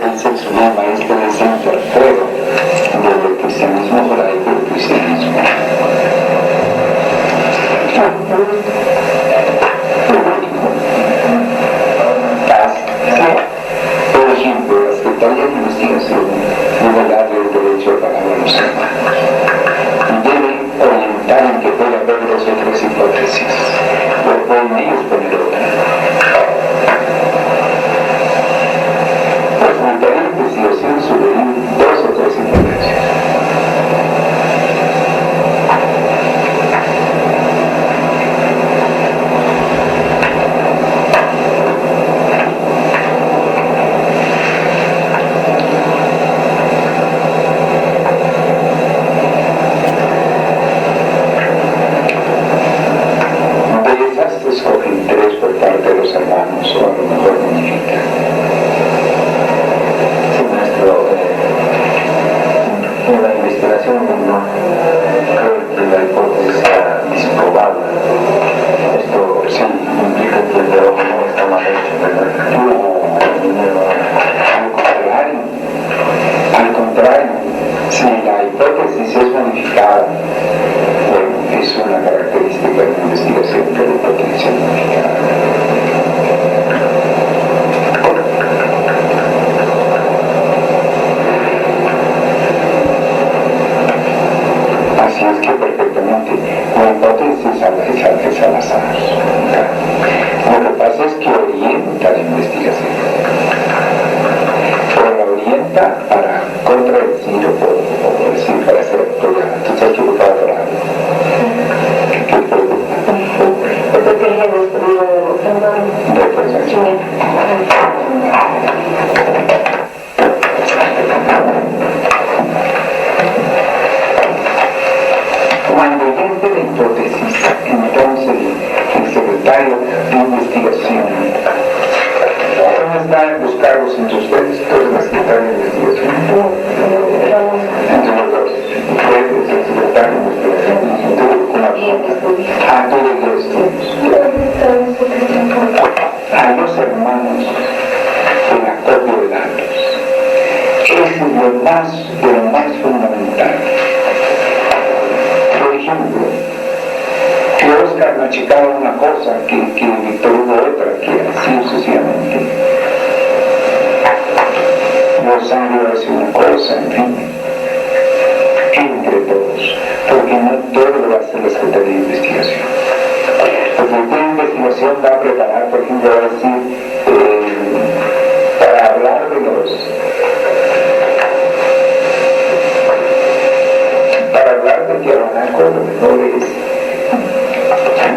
es el sublema, este es el interfuego del cristianismo judaico y el cristianismo. Por ejemplo, la Secretaría de Investigación debe darle el derecho a pagar a los hermanos. Debe orientar en que puede haber dos o tres hipótesis, pero pueden ellos poner otra. La Secretaría de Investigación sugerir dos o tres hipótesis. Escogen tres por parte de los hermanos, o a lo mejor modifican. Sí, maestro, en la investigación no creo que la hipótesis sea disprobable. Esto sí implica que el trabajo no está mal hecho, ¿verdad? Al contrario, si la hipótesis es modificada, bueno, es una característica de la investigación que la hipótesis es modificada. Así es que perfectamente la hipótesis es al azar. Lo que pasa es que orienta la investigación, pero la orienta para contradecir o decir para hacer programa. Tú estás equivocado por algo. ¿Qué pregunta? Esto quería descubrir de percepción. Cuando existe la hipótesis, entonces el secretario de investigación, ¿cómo están los cargos entre ustedes? ¿Tú eres la secretaria de investigación? Entre los dos. Usted es el secretario de investigación y tú como tú de los estudios. A los hermanos en acopio de datos. Eso es lo más fundamental. Por ejemplo, que Oscar machicaba una cosa, que Víctor Hugo otra, que así sucesivamente. Rosario hace una cosa, en fin, entre todos, porque no todo lo va a hacer la Secretaría de Investigación. La Secretaría de Investigación va a preparar, por ejemplo, va a decir, para hablar de Tiahuanaco, lo mejor es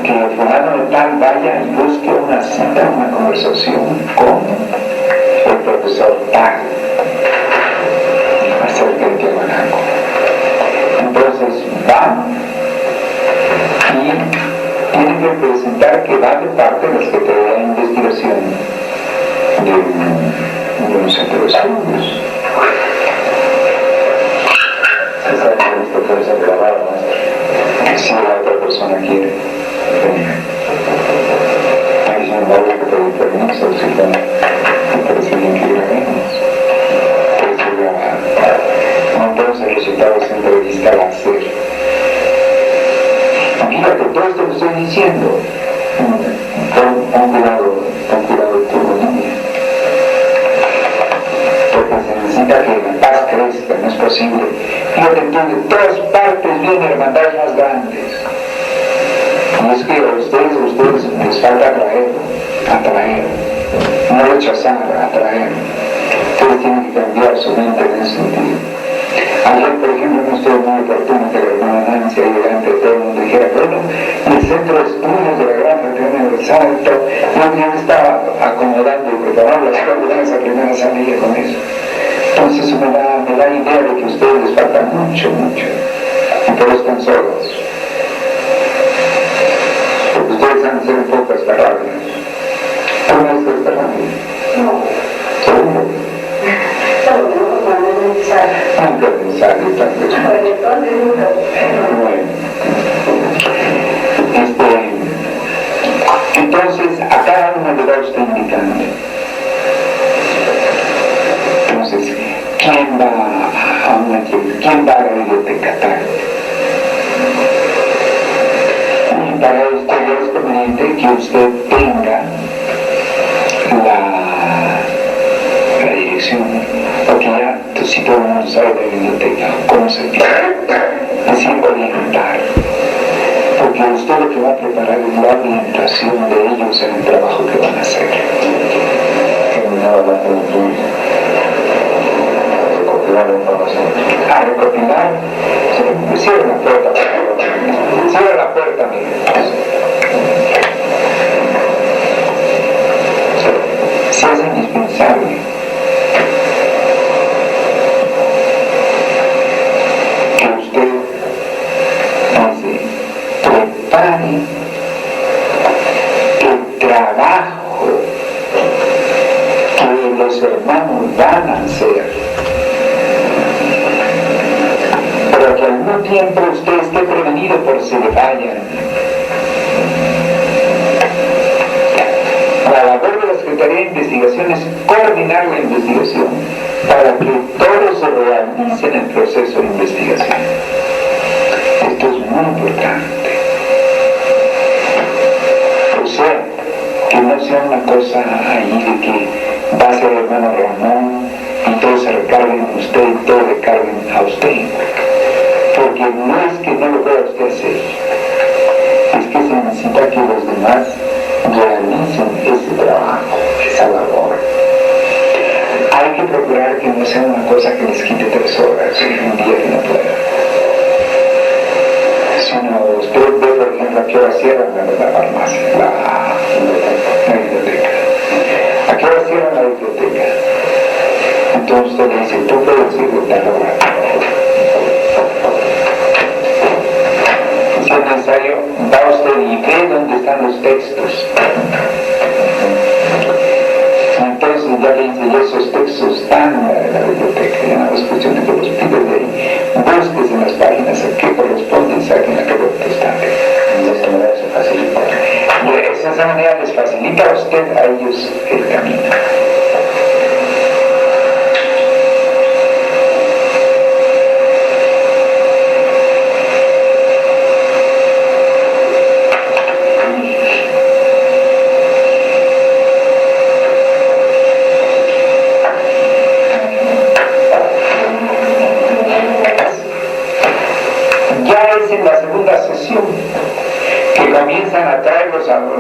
que el fulano de tal vaya y busque una cita, una conversación con el profesor tal acerca de Tiahuanaco. Entonces va y tiene que presentar que va de parte de la Secretaría de Investigación de un centro de estudios. Se sabe que esto puede ser grabado, maestro. Si la otra persona quiere venir. Hay sin embargo que pedir permiso, si me parece bien que grabemos. Puede ser grabado. Entonces el resultado de esa entrevista va a ser. Fíjate, todo esto que estoy diciendo, con cuidado tu niña. Porque se necesita que la paz crezca, no es posible. Fíjate tú, de todas partes vienen hermandades más grandes. Y es que a ustedes les falta atraer, no rechazar, atraer. Ustedes tienen que cambiar su mente en ese sentido. Ayer, por ejemplo, no estuvo muy oportuno que la hermana Nancy ahí delante de todo el mundo dijera, bueno, el centro de estudios de la Gran Fraternidad Universal, yo me estaba acomodando y preparando las escuelas a primera salida con eso. Entonces me da idea de que a ustedes les falta mucho, y por eso están solos. Porque ustedes han de ser un poco esperables. ¿Tú no estás esperable? No. ¿Seguro? No es necesario. Nunca es necesario tanto. Bueno, entonces nunca. Entonces, a cada uno le va usted indicando. ¿quién va a una entrevista? ¿Quién va a la biblioteca? Y para esto es conveniente que usted tenga la dirección, porque ya si todo el mundo sabe de la biblioteca, cómo se tiene, es decir, orientar, porque usted lo que va a preparar es la orientación de ellos en el trabajo que van a hacer. Recopilar la información. A recopilar, cierra la puerta, cierra la puerta, mire. Si es indispensable que usted prepare el trabajo que los hermanos van a hacer, pero que al mismo tiempo usted esté prevenido por si le fallan. La labor de la Secretaría de Investigación es coordinar la investigación para que todo se realice en el proceso de investigación. Esto es muy importante. O sea, que no sea una cosa ahí de que va a ser el hermano Ramón y todos se recarguen en usted y todos recarguen a usted. Porque no es que no lo pueda usted hacer, es que se necesita que los demás realicen ese trabajo, esa labor. Hay que procurar que no sea una cosa que les quite 3 horas en un día que no pueda. Sino usted ve, por ejemplo, a qué hora cierran la farmacia, la biblioteca. ¿A qué hora cierran la biblioteca? Entonces usted le dice, tú puedes ir de tal hora. Si es necesario, va usted y ve dónde están los textos. Entonces ya le dice, esos textos están en la biblioteca, ya no es cuestión de que los pide de ahí. Busques en las páginas a qué corresponde y saquen la que corresponde. De esta manera se facilita. De esa manera les facilita a usted a ellos el camino.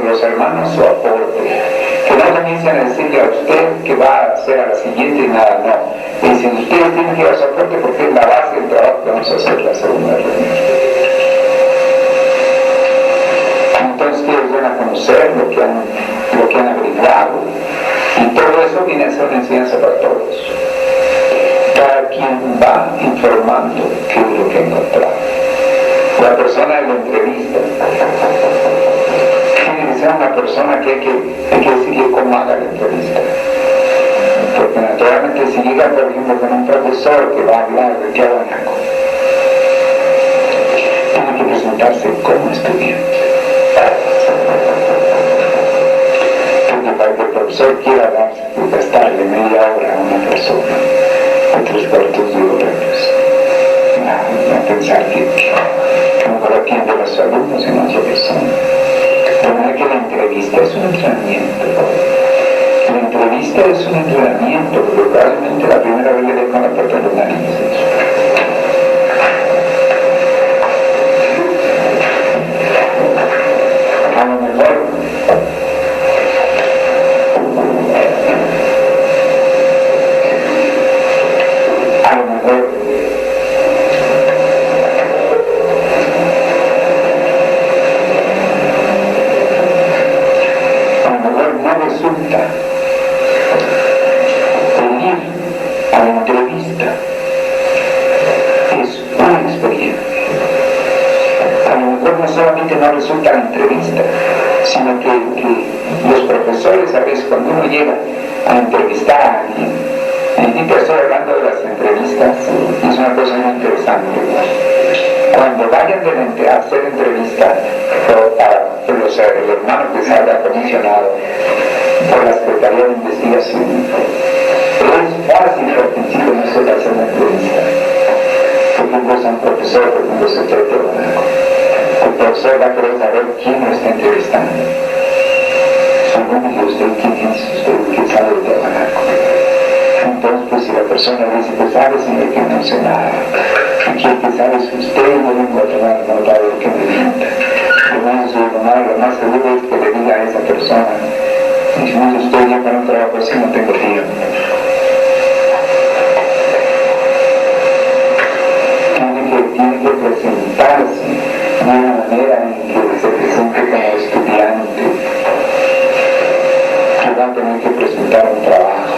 Los hermanos su aporte, que no comiencen a decirle a usted que va a hacer a la siguiente y nada, no. Dicen, ustedes tienen que dar su aporte porque es la base del trabajo que vamos a hacer la segunda reunión. Entonces ustedes van a conocer lo que han averiguado, y todo eso viene a ser una enseñanza para todos. Cada quien va informando qué es lo que ha encontrado. La persona de la entrevista una persona que hay que decirle cómo haga la entrevista, porque naturalmente si llega por ejemplo con un profesor que va a hablar de Tiahuanaco, tiene que presentarse como estudiante, porque para que el profesor quiera gastarle media hora a una persona o 3/4 de hora, pues a pensar que no lo atiende a los alumnos sino a otra persona. De manera que la entrevista es un entrenamiento. La entrevista es un entrenamiento, porque probablemente la primera vez le dé con la puerta de los narices. A lo mejor resulta venir a la entrevista es una experiencia. A lo mejor no solamente no resulta la entrevista, sino que los profesores a veces cuando uno llega a entrevistar a alguien, ahorita estoy hablando de las entrevistas, es una cosa muy interesante. Cuando vayan a hacer entrevistas para el hermano que salga comisionado por la Secretaría de Investigación, es fácil al principio no se las busca un profesor por mundo secreto, el profesor va a querer saber quién lo está entrevistando. Según usted, ¿quién es usted? ¿Quién sabe de Tiahuanaco? Entonces, pues si la persona dice, pues sabe, señor, que no sé nada. Aquí el que sabe es usted, yo vengo a tomar nota de lo que me diga. Lo más seguro es que le diga a esa persona, y si no estoy ya para un trabajo así, no tengo tiempo. Tiene que presentarse de una manera en que se presente como estudiante, que va a tener que presentar un trabajo,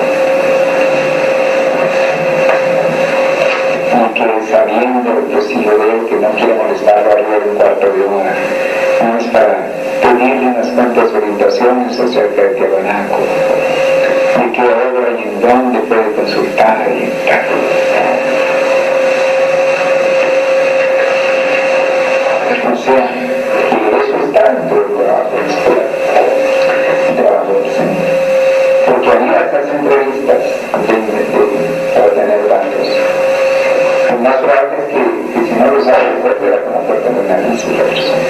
y que sabiendo el prestigio de él, que no quiere molestarlo arriba de un cuarto de hora, no es para pedirle unas cuantas orientaciones acerca de Tiahuanaco, de qué obra y en dónde puede consultar y tal. O sea, que eso está dentro del trabajo de la escuela, el trabajo del Señor. Porque haría estas entrevistas para tener datos. Lo más probable es que si no lo sabe, pues era como puerta de análisis la persona.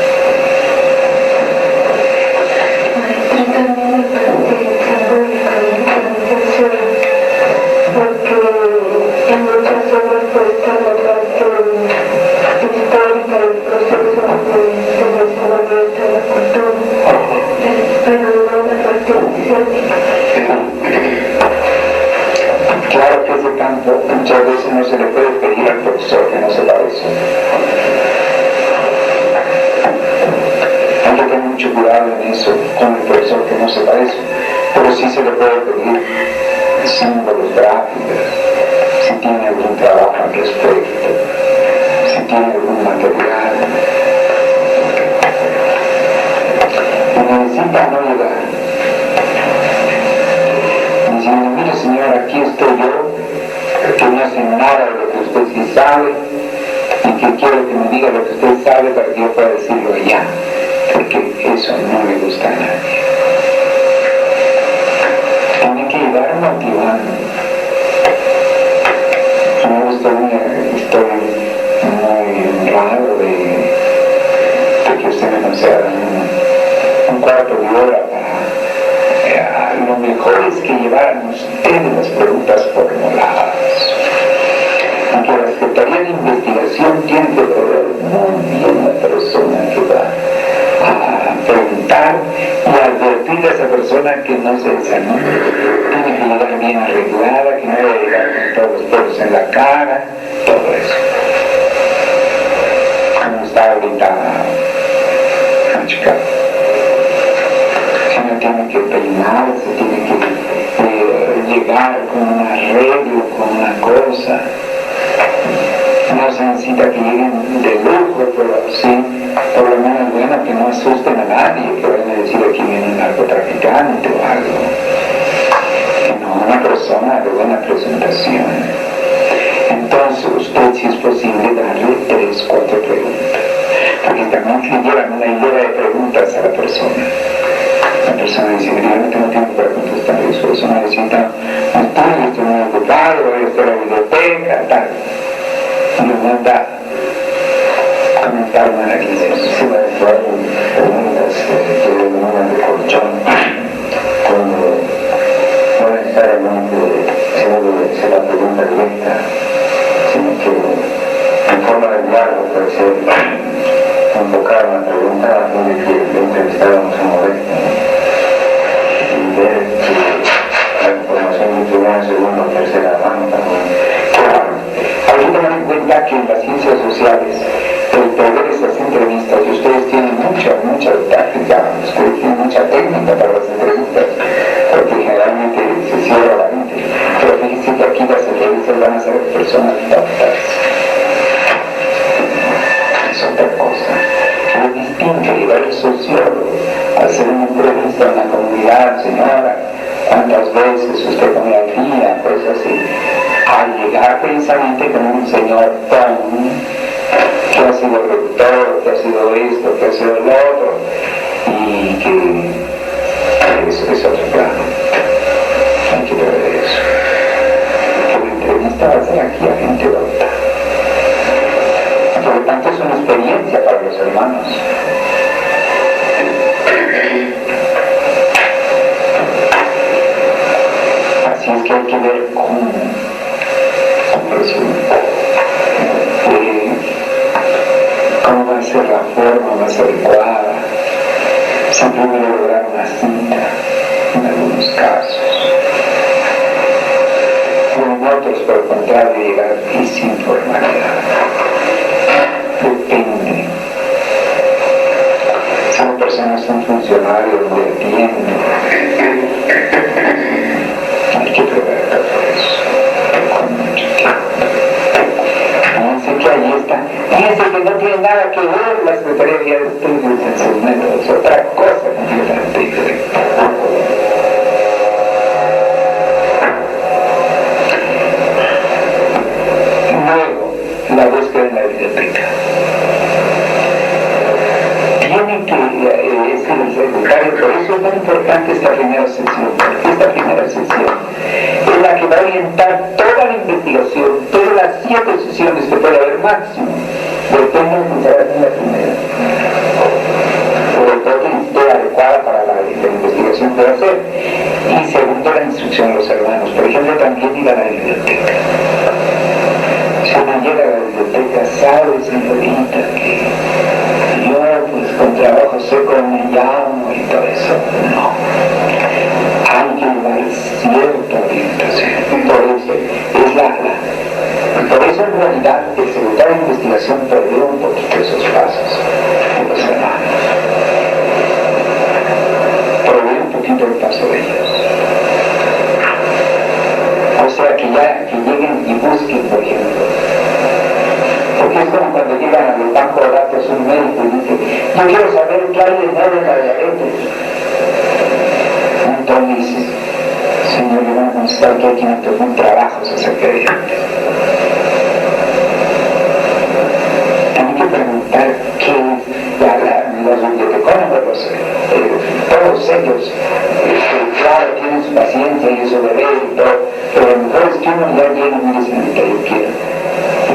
También me parece simbólica la organización, porque en muchas obras puede estar la parte histórica del proceso de desarrollo de la cultura, pero no la parte iniciática. Claro que ese campo muchas veces no se le puede pedir al profesor que no sepa eso. Hay que tener mucho cuidado en eso, con el profesor que no sepa eso, pero sí se le puede pedir símbolos gráficos, si tiene algún trabajo al respecto, si tiene algún material. Necesita no llegar diciendo, mire señor, aquí estoy yo, que no sé nada de lo que usted sí sabe, y que quiero que me diga lo que usted sabe para que yo pueda decirlo allá, porque eso no le gusta a nadie. Tiene que llegar motivando. Yo estoy muy honrado de que usted me conceda un cuarto de hora para lo mejor es que llevaran ustedes las preguntas formuladas. Aunque la Secretaría de Investigación tiene que proveer muy bien la persona que va a preguntar y advertir a esa persona que no se desanime. Tiene que llegar bien arreglada, que no vaya a llegar con todos los pelos en la cara, todo eso. Como está ahorita la chica. Tiene que peinarse, tiene que llegar con un arreglo, con una cosa. No se necesita que lleguen de lujo, pero sí, por lo menos bueno, que no asusten a nadie, que vayan a decir aquí viene un narcotraficante o algo. Sino una persona de buena presentación. Entonces usted, si es posible, darle 3, 4 preguntas. Porque también le llevan una hilera de preguntas a la persona. La persona dice, mira, yo no tengo tiempo para contestar eso, eso necesita un estudio, estoy muy ocupado, voy a estar a la biblioteca, tal. Y lo manda a comentar una nariz. Sí, maestro, hay preguntas que denominan de colchón, cuando no necesariamente se debe ser la pregunta directa, sino que en forma de diálogo puede ser enfocar una pregunta a fin de que el entrevistado no se moleste y ver que la información que tuviera en segunda o tercera mano también. Hay que tomar en cuenta que en las ciencias sociales el poder esas entrevistas, y ustedes tienen mucha táctica, ustedes tienen mucha técnica para las entrevistas, porque generalmente se cierra la mente, pero fíjense que aquí las entrevistas van a ser personas doctas. Es otra cosa. Es distinto llevar el sociólogo a hacer una entrevista a una comunidad, señora, cuántas veces usted come al día, cosas así, a llegar precisamente con un señor que ha sido rector, que ha sido esto, que ha sido lo otro, y que es otro plano. Hay que ver eso. Que la entrevista va a ser aquí a gente docta. tanto es una experiencia para los hermanos. Así es que hay que ver cómo resulta. Cómo va a ser la forma más adecuada. Se puede lograr una cita en algunos casos. En otros, por el contrario, llegar y sin formalidad. Depende. Si una persona es un funcionario donde atiende, hay que preparar por eso con mucho tiempo. Fíjense que ahí está. Fíjense que no tiene nada que ver la Secretaría de Estudios en sus métodos, otra cosa completamente diferente. Luego, la búsqueda en la biblioteca. Tienen que, es el secretario, por eso es muy importante esta primera sesión, porque esta primera sesión es la que va a orientar toda la investigación, todas las 7 sesiones que puede haber máximo, depende de que se haga en la primera. Sobre todo que esté adecuada para la investigación que va a hacer. Y segundo, la instrucción de los hermanos. Por ejemplo, también ir a la biblioteca. Si uno llega a la biblioteca, sabe, señorita, que yo pues con trabajo sé cómo me llamo y todo eso. No. Hay que dar cierta orientación. Por eso por eso en realidad el secretario de investigación perdió un poquito esos pasos de los hermanos. Perdió un poquito el paso de ellos. O sea que lleguen y busquen, por ejemplo. Porque es como cuando llegan al banco de datos un médico y dice, yo quiero saber qué hay de nuevo en la diabetes. Entonces dice, señor, yo voy a mostrar que hay 500,000 trabajos acerca de diabetes. Hay que preguntar qué es los bibliotecólogos, todos ellos, claro, tienen su paciencia y su deber y todo, pero lo mejor es que uno ya llega y me dice, señorita, yo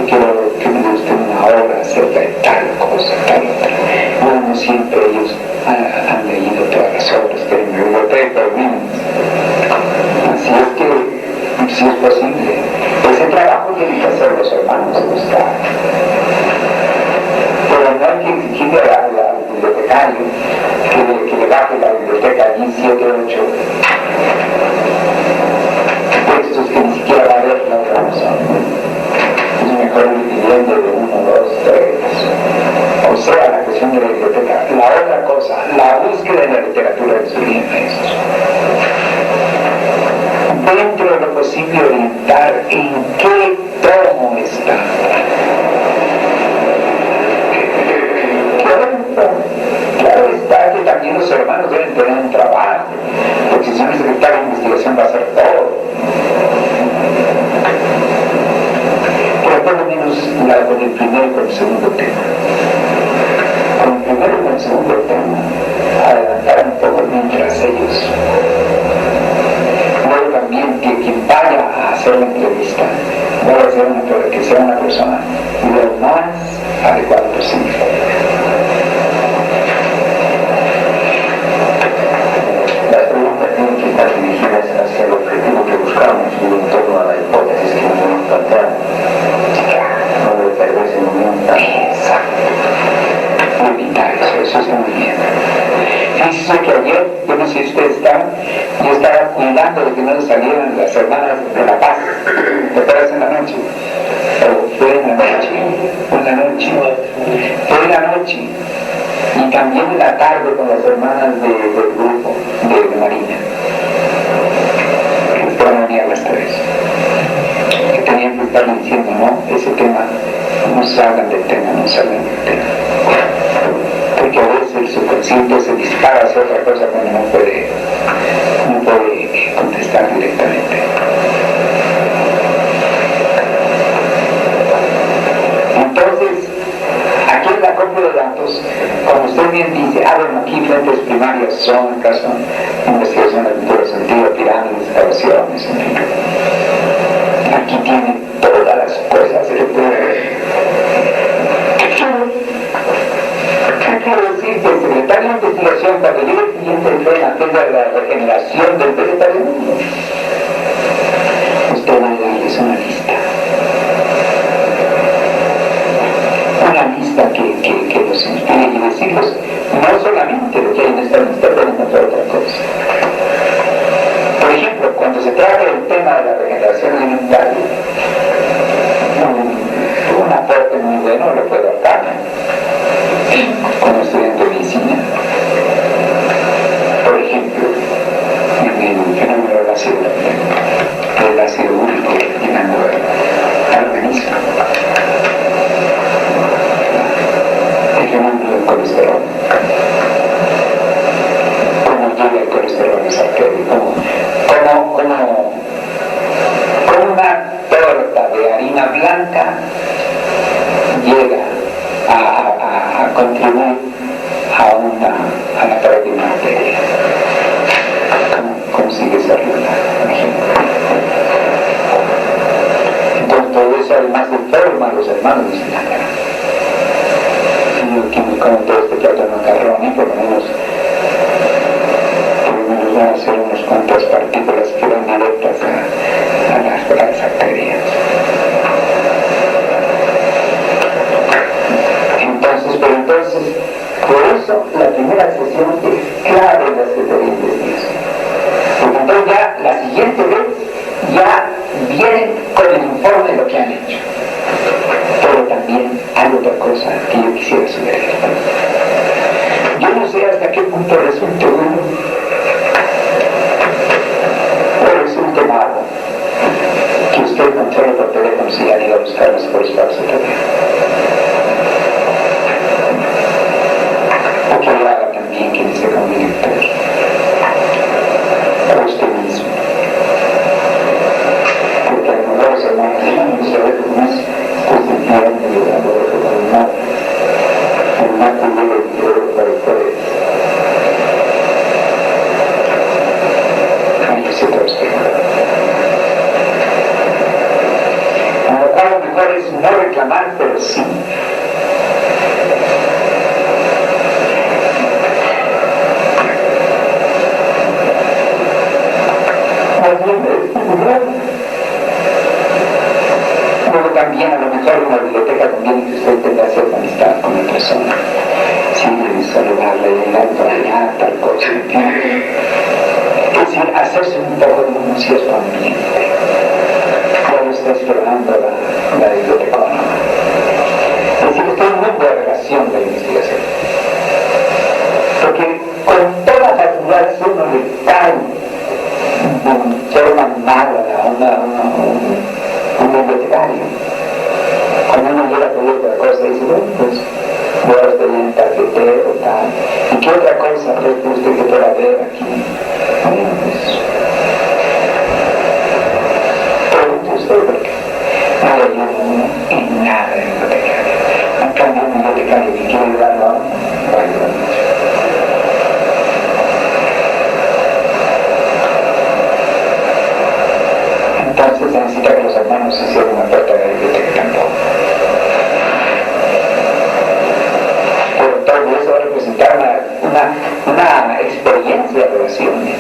quiero que me dé usted una obra acerca de tal cosa, tal otra. Bueno, no siempre ellos han leído todas las obras que hay en la biblioteca, así es que, si es posible, ese trabajo tienen que hacer los hermanos de buscar. Pero no hay que exigirle al bibliotecario que le baje la biblioteca allí 7 o 8 textos que ni siquiera va a ver la otra persona. Es mejor ir pidiendo de 1, 2, 3. O sea, la cuestión de la biblioteca. La otra cosa, la búsqueda de la literatura de su bien maestro. Dentro de lo posible orientar en qué tomo está. Claro está que también los hermanos deben tener un trabajo, porque si son el secretario de investigación va a hacer todo. Pero por lo menos con el primero y con el segundo tema. Con el primero y con el segundo tema, adelantar un poco mientras ellos. Luego también que quien vaya a hacer la entrevista, debe ser que sea una persona lo más adecuada posible. Las preguntas tienen que estar dirigidas hacia el objetivo que buscamos y en torno a la hipótesis que nos planteamos. No debe perderse en un momento. Exacto. Evitar eso es muy bien. Fíjense que ayer, yo no sé si ustedes estaban, yo estaba cuidando de que no les salieran las hermanas de La Paz. ¿Te acuerdas en la noche? Fue en la noche. Y también en la tarde con las hermanas del grupo de Marina. Que estaban unidas las 3. Que tenían que estar diciendo, no, ese tema, no salgan del tema. Porque a veces el subconsciente se dispara hacia otra cosa cuando no puede contestar directamente. Entonces, aquí en la copia de datos, como usted bien dice, bueno, aquí fuentes primarias son, acaso, investigación de cultura sentiva, pirámides, excavaciones, en fin. Aquí tiene todas las cosas que puede ver. educación alimentaria. Un aporte muy bueno lo puedo dar como estudiante de medicina. Por ejemplo, en el fenómeno del ácido úrico llegando al organismo, el fenómeno del colesterol, cómo llega el colesterol a los arterios, como una torta de harina blanca llega a contribuir a la pared de una arteria. ¿Cómo sigue esa ruta? Entonces todo eso además forma a los hermanos de sangre. Yo que me como todo este plato de macarrones, por lo menos van a hacer unas cuantas partículas que van directas a las arterias. Entonces, por eso la primera sesión es clave en la Secretaría de Investigación. Porque entonces ya la siguiente vez ya vienen con el informe de lo que han hecho. Pero también hay otra cosa que yo quisiera sugerir. Yo no sé hasta qué punto resulte bueno o resulte malo que usted controle por teléfono si han ido a buscarlos por espacio todavía. O que lo haga también quien esté como director. A usted mismo. Porque a lo mejor los hermanos no se ve como es, pues se entienden y le dan el mate de dinero para ustedes. Ay, yo sé todo esto. A lo mejor es no reclamar, pero sí. Luego también a lo mejor en la biblioteca conviene que usted tenga cierta amistad con la persona. Siempre saludarle, llegar tal cosa. Es decir, hacerse un poco de un cierto ambiente. Ya lo está explorando la biblioteca. Es decir, está en una buena relación de investigación. Porque con toda facilidad si uno le cae de forma mala a un bibliotecario. Cuando uno llega a pedir otra cosa, dice, bueno, pues voy a estar en tarjetero, tal. ¿Y qué otra cosa cree usted que pueda haber aquí? Bueno, pues pregunte usted porque no le ayuda en nada el bibliotecario. En cambio, un bibliotecario que quiere ayudarlo a uno, no ayuda mucho. Entonces se necesita que los hermanos se cierren una puerta de la biblioteca tampoco. Pero todo eso va a representar una experiencia de relaciones.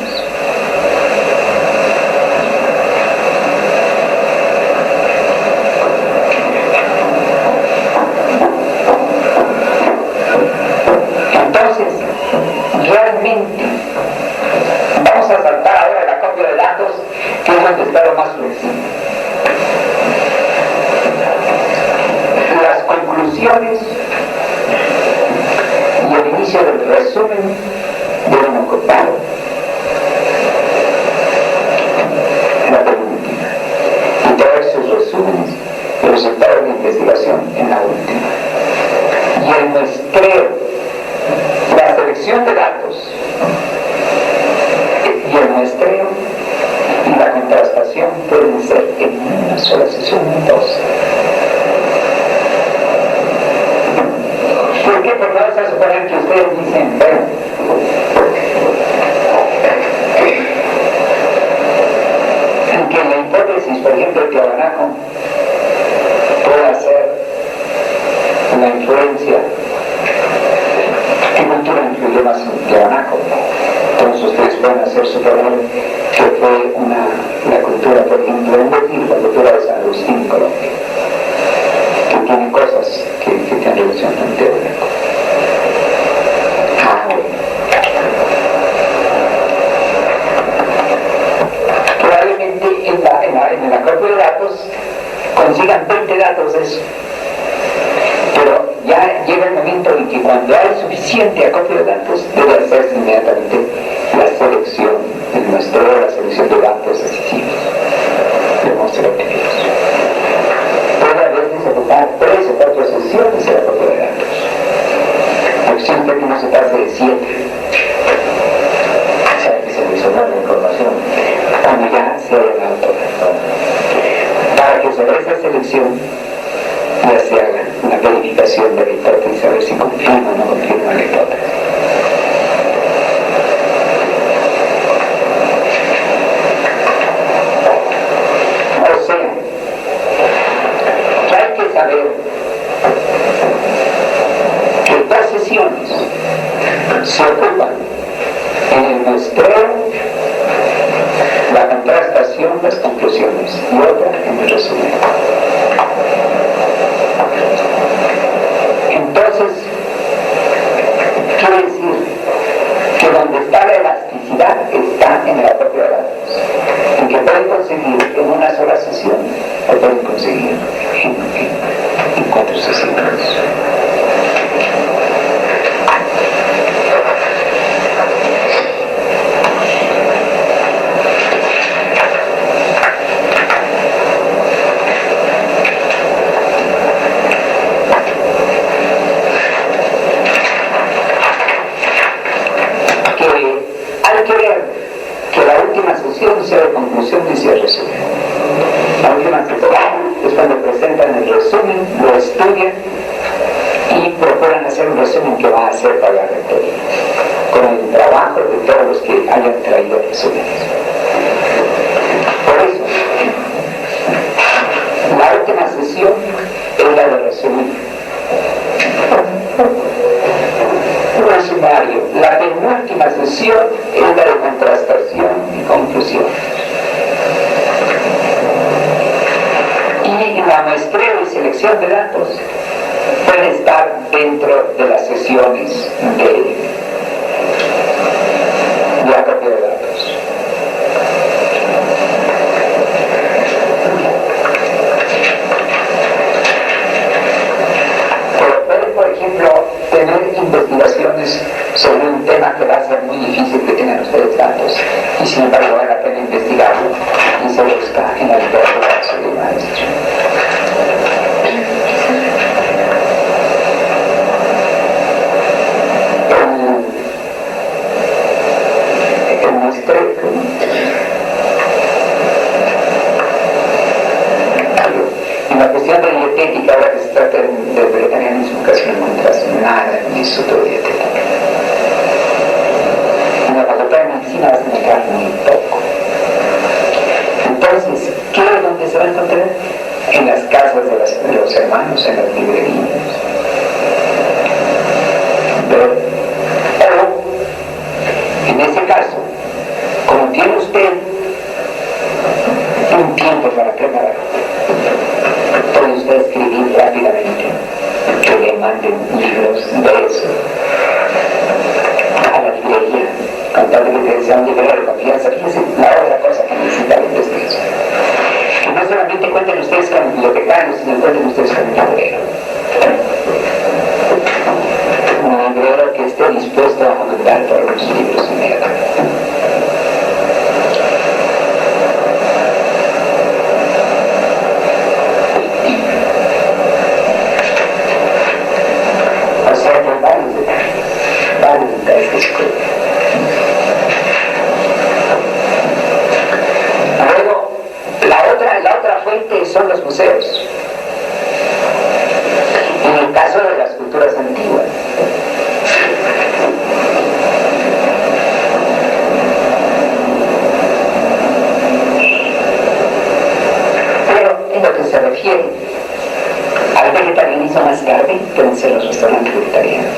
Entonces, realmente, vamos a saltar ahora la copia de datos, que es donde está lo más flexible. Las conclusiones y el inicio del resumen deben ocupar la penúltima y traer sus resúmenes y resultados de investigación en la última. Y el muestreo, la selección de datos y el muestreo y la contrastación pueden ser en una sola sesión, en dos. ¿Por qué? Porque vamos a suponer que ustedes dicen, bueno, que la hipótesis, por ejemplo, de Tiahuanaco pueda ser la influencia. ¿Qué cultura influyó más en Tiahuanaco? Entonces ustedes pueden hacer suponer que fue la cultura, por ejemplo, en Brasil, la cultura de San Agustín, Colombia, que tiene cosas que tienen relación con Tiahuanaco. Probablemente en el acuerdo datos, consigan 20 datos de eso. Pero ya llega el momento en que cuando hay suficiente acopio de datos, debe hacerse inmediatamente la selección del muestreo, la selección de datos decisivos, demostrativos. Puede a veces ocupar 3 o 4 sesiones el acopio de datos. La opción es que no se pase de 7. O sea, que se resuelva la información. Cuando ya se haya dado todo. Para que sobre esa selección ya se haga una verificación de la hipótesis, a ver si confirma o no confirma la hipótesis. O sea, que hay que saber que 2 sesiones se ocupan en el muestreo, la contrastación, las conclusiones, y otra en el resumen. Entonces, quiere decir que donde está la elasticidad está en la propia datos, en que pueden conseguir en una sola sesión o pueden conseguir en 4 sesiones. Sea de conclusión y sea resumen. La última sesión es cuando presentan el resumen, lo estudian y procuran hacer un resumen que va a hacer para la rectoría, con el trabajo de todos los que hayan traído resúmenes. Por eso, la última sesión es la de resumen. Resumario. La penúltima sesión es la de contrastación y conclusión. Y la muestreo y selección de datos puede estar dentro de las sesiones de acopio de datos. Por ejemplo, tener investigaciones sobre un tema que va a ser muy difícil que tengan ustedes datos, y sin embargo vale la pena investigarlo y se busca en la literatura sobre el maestro. El muestreo, en la cuestión de dietética, ahora que se trata del vegetarianismo, casi no encuentras nada en el Instituto de Dietética. En la facultad de medicina vas a encontrar muy poco. Entonces, ¿qué es donde se va a encontrar? En las casas de los hermanos, en las librerías. O, en ese caso, como tiene usted un tiempo para preparar, puede usted escribir rápidamente que le manden libros de eso a la librería, con tal de que sea un librero de confianza. Fíjense la otra cosa que necesita la investigación, que no solamente cuenten ustedes con bibliotecarios, sino cuenten ustedes con un librero que esté dispuesto a mandar todos los libros inmediatamente. Luego, la otra fuente son los museos. En el caso de las culturas antiguas, pero en lo que se refiere al vegetarianismo más tarde, pueden ser los restaurantes vegetarianos.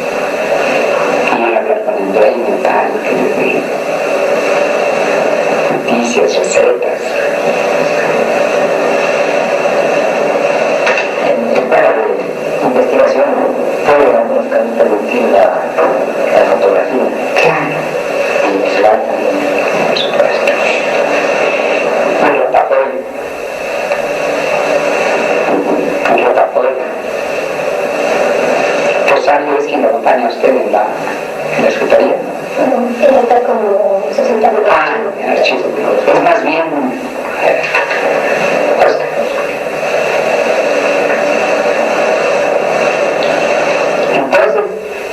Y hablar con el dueño tal, que les dé noticias, recetas. En investigación puede permitir la fotografía. Claro. Y visual también, por supuesto. Bueno, año usted en la Secretaría? Ella está como 60 minutos. En archivos. Es más bien... Entonces,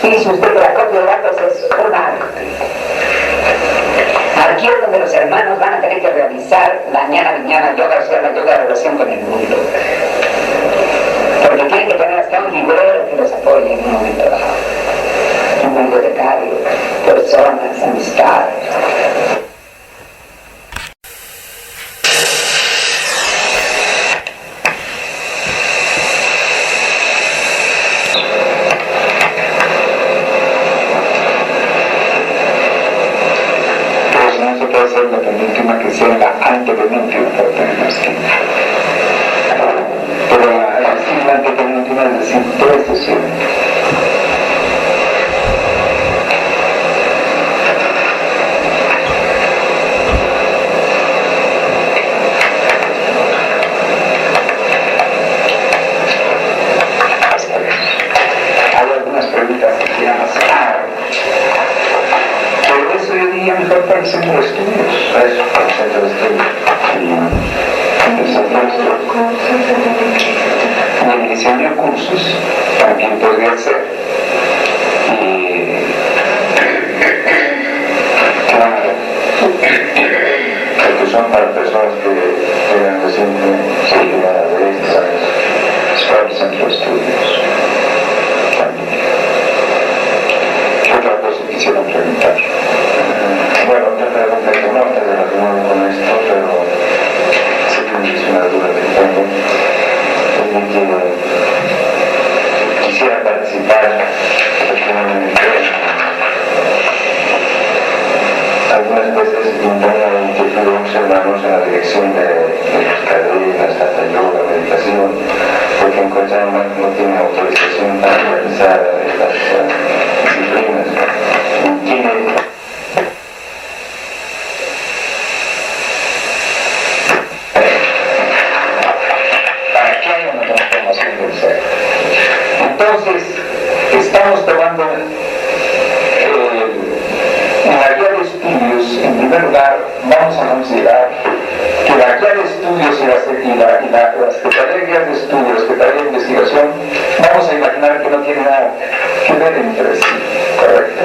fíjese usted que la copia de datos es una... Aquí es donde los hermanos van a tener que realizar la ñana yoga, o sea, la yoga de relación con el mundo. Porque tienen que tener hasta un librero que los apoye en un momento dado. Un bibliotecario, personas, amistades. La penúltima que sea la antepenúltima para tener más tiempo. Pero decir la antepenúltima es decir 3 sesiones. Hay algunas preguntas que quieran hacer. Pero eso yo diría mejor para el centro de estudios. Eso, para el centro de estudios. El centro de estudios. En el diseño de cursos también podría ser. Claro. Porque son para personas que tengan reciente seguridad de estas. Es para el centro de estudios. ¿Qué otra cosa quisieran preguntar? Bueno, otra pregunta que no está relacionada con esto, pero sí que es una duda que tengo. Es que quisiera participar algunas veces imponía la inquietud de unos hermanos en la dirección de las cadenas, hasta yoga, meditación, porque encontraron que no tienen autorización para realizar estas disciplinas. Para que haya una transformación del ser. Entonces, estamos tomando en la guía de estudios, en primer lugar, vamos a considerar que la guía de estudios y la Secretaría de Guías de Estudios, la Secretaría de Investigación, vamos a imaginar que no tiene nada que ver entre sí, ¿correcto?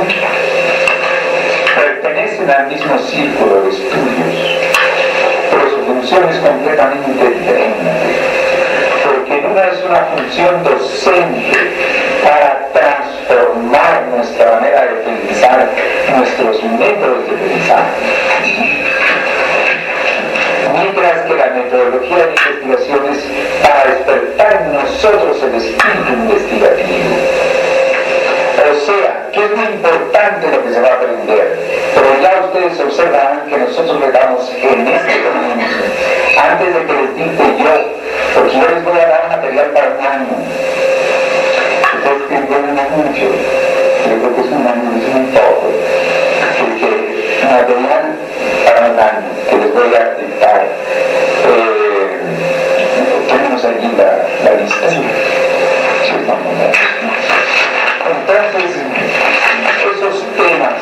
Pertenecen al mismo círculo de estudios, pero su función es completamente diferente, porque en una es una función docente para transformar nuestra manera de pensar, nuestros métodos de pensar. Mientras que la metodología de investigación es para despertar en nosotros el espíritu investigativo. O sea, que es muy importante lo que se va a aprender, pero ya ustedes observarán que nosotros le damos en este comienzo, antes de que les dicte yo, porque yo les voy a dar material para un año. Ustedes que entienden mucho, yo creo que es un año, es muy poco, porque material para un año que les voy a dictar. Tenemos allí la lista. Sí, entonces, esos temas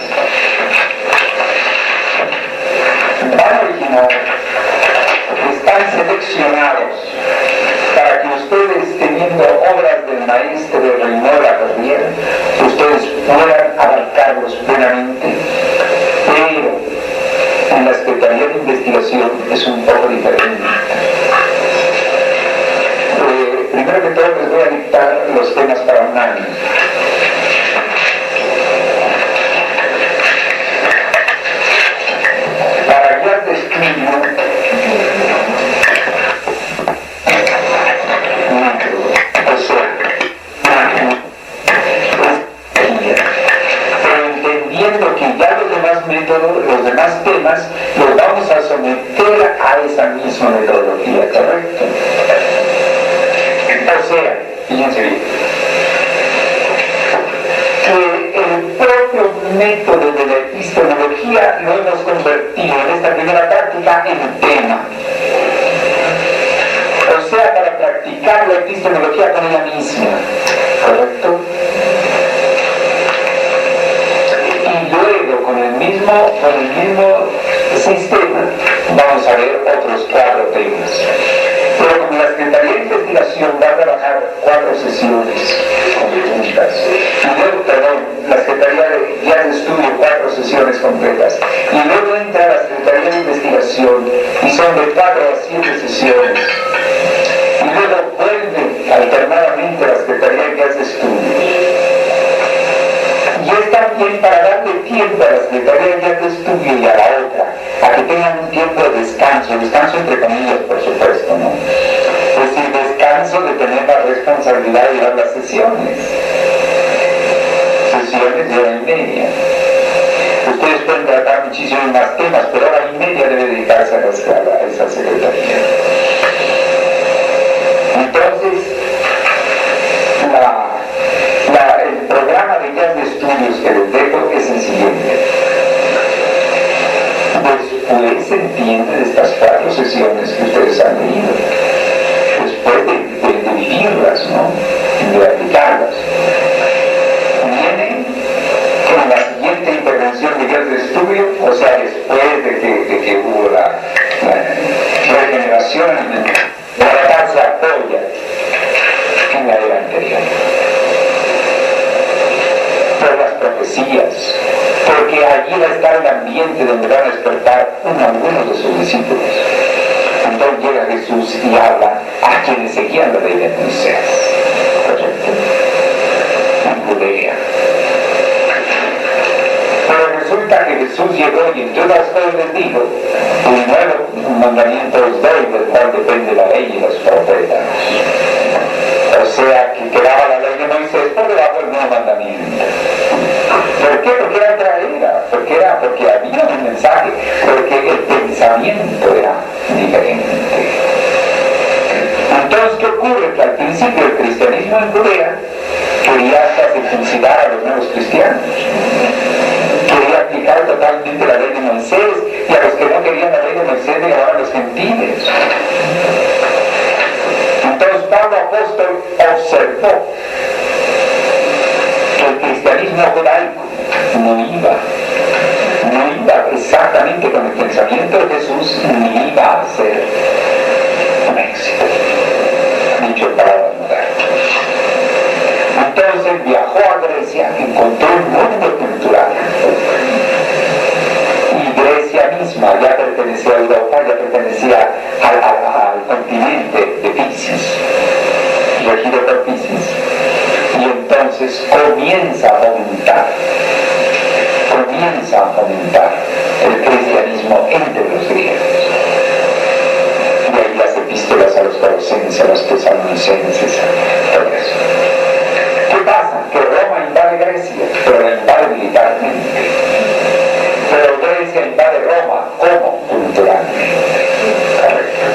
van a originar, están seleccionados para que ustedes, teniendo obras del maestro de Reinhold Garnier, ustedes puedan abarcarlos plenamente, pero en la Secretaría de Investigación es un poco diferente. Primero que todo les voy a dictar los temas para un año. Para guías de estudio, o sea, pero entendiendo que ya los demás métodos, los demás temas, los vamos a someter a esa misma metodología, ¿correcto? O sea, fíjense bien, que el propio método de la epistemología lo hemos convertido en esta primera práctica en tema. O sea, para practicar la epistemología con ella misma, ¿correcto? mismo sistema vamos a ver otros 4 temas. Pero como la Secretaría de Investigación va a trabajar 4 sesiones conjuntas, y luego, la Secretaría ya de Estudio 4 sesiones completas, y luego entra la Secretaría de Investigación y son de 4 a 7 sesiones, y luego vuelve alternadamente a la Secretaría de Estudio. Y es también para darle tiempo a la Secretaría de Estudio y a la otra, a que tengan un tiempo de descanso entre comillas, por supuesto, ¿no? Es decir, descanso de tener la responsabilidad de dar las sesiones. Sesiones de hora y media. Ustedes pueden tratar muchísimos más temas, pero hora y media debe dedicarse a esa secretaría. Entonces, el programa de guías de estudios que les dejo es el siguiente. Después se entiende de estas 4 sesiones que ustedes han leído, después de vivirlas, ¿no? De aplicarlas, viene con la siguiente intervención de guías de estudio, o sea, después de que hubo la regeneración, la casa apoya en la era anterior. Por las profecías, porque allí va a estar el ambiente donde van a despertar algunos de sus discípulos. Entonces llega Jesús y habla a quienes seguían la ley de Moisés, ¿correcto? En Judea. Pero resulta que Jesús llegó y entre otras cosas les dijo: un nuevo mandamiento os doy, del cual depende la ley y los profetas. O sea, que quedaba la ley de Moisés por debajo del nuevo mandamiento. ¿Por qué? Porque era otra era, porque había un mensaje, porque el pensamiento era diferente. Entonces, ¿qué ocurre? Que al principio el cristianismo en Judea quería hasta circuncidar a los nuevos cristianos. Quería aplicar totalmente la ley de Moisés, y a los que no querían la ley de Moisés le llamaban los gentiles. Entonces Pablo apóstol observó que el cristianismo judaico no iba exactamente con el pensamiento de Jesús, ni iba a ser un éxito, dicho en palabras modernas. Entonces viajó a Grecia, encontró un mundo cultural, y Grecia misma ya pertenecía a Europa, ya pertenecía al continente de Piscis, regido por Piscis, y entonces comienza a fomentar el cristianismo entre los griegos. Y ahí las epístolas a los colosenses, a los tesalonicenses, todo eso. ¿Qué pasa? Que Roma invade Grecia, pero la invade militarmente. Pero Grecia invade Roma, ¿cómo? Culturalmente. Correcto.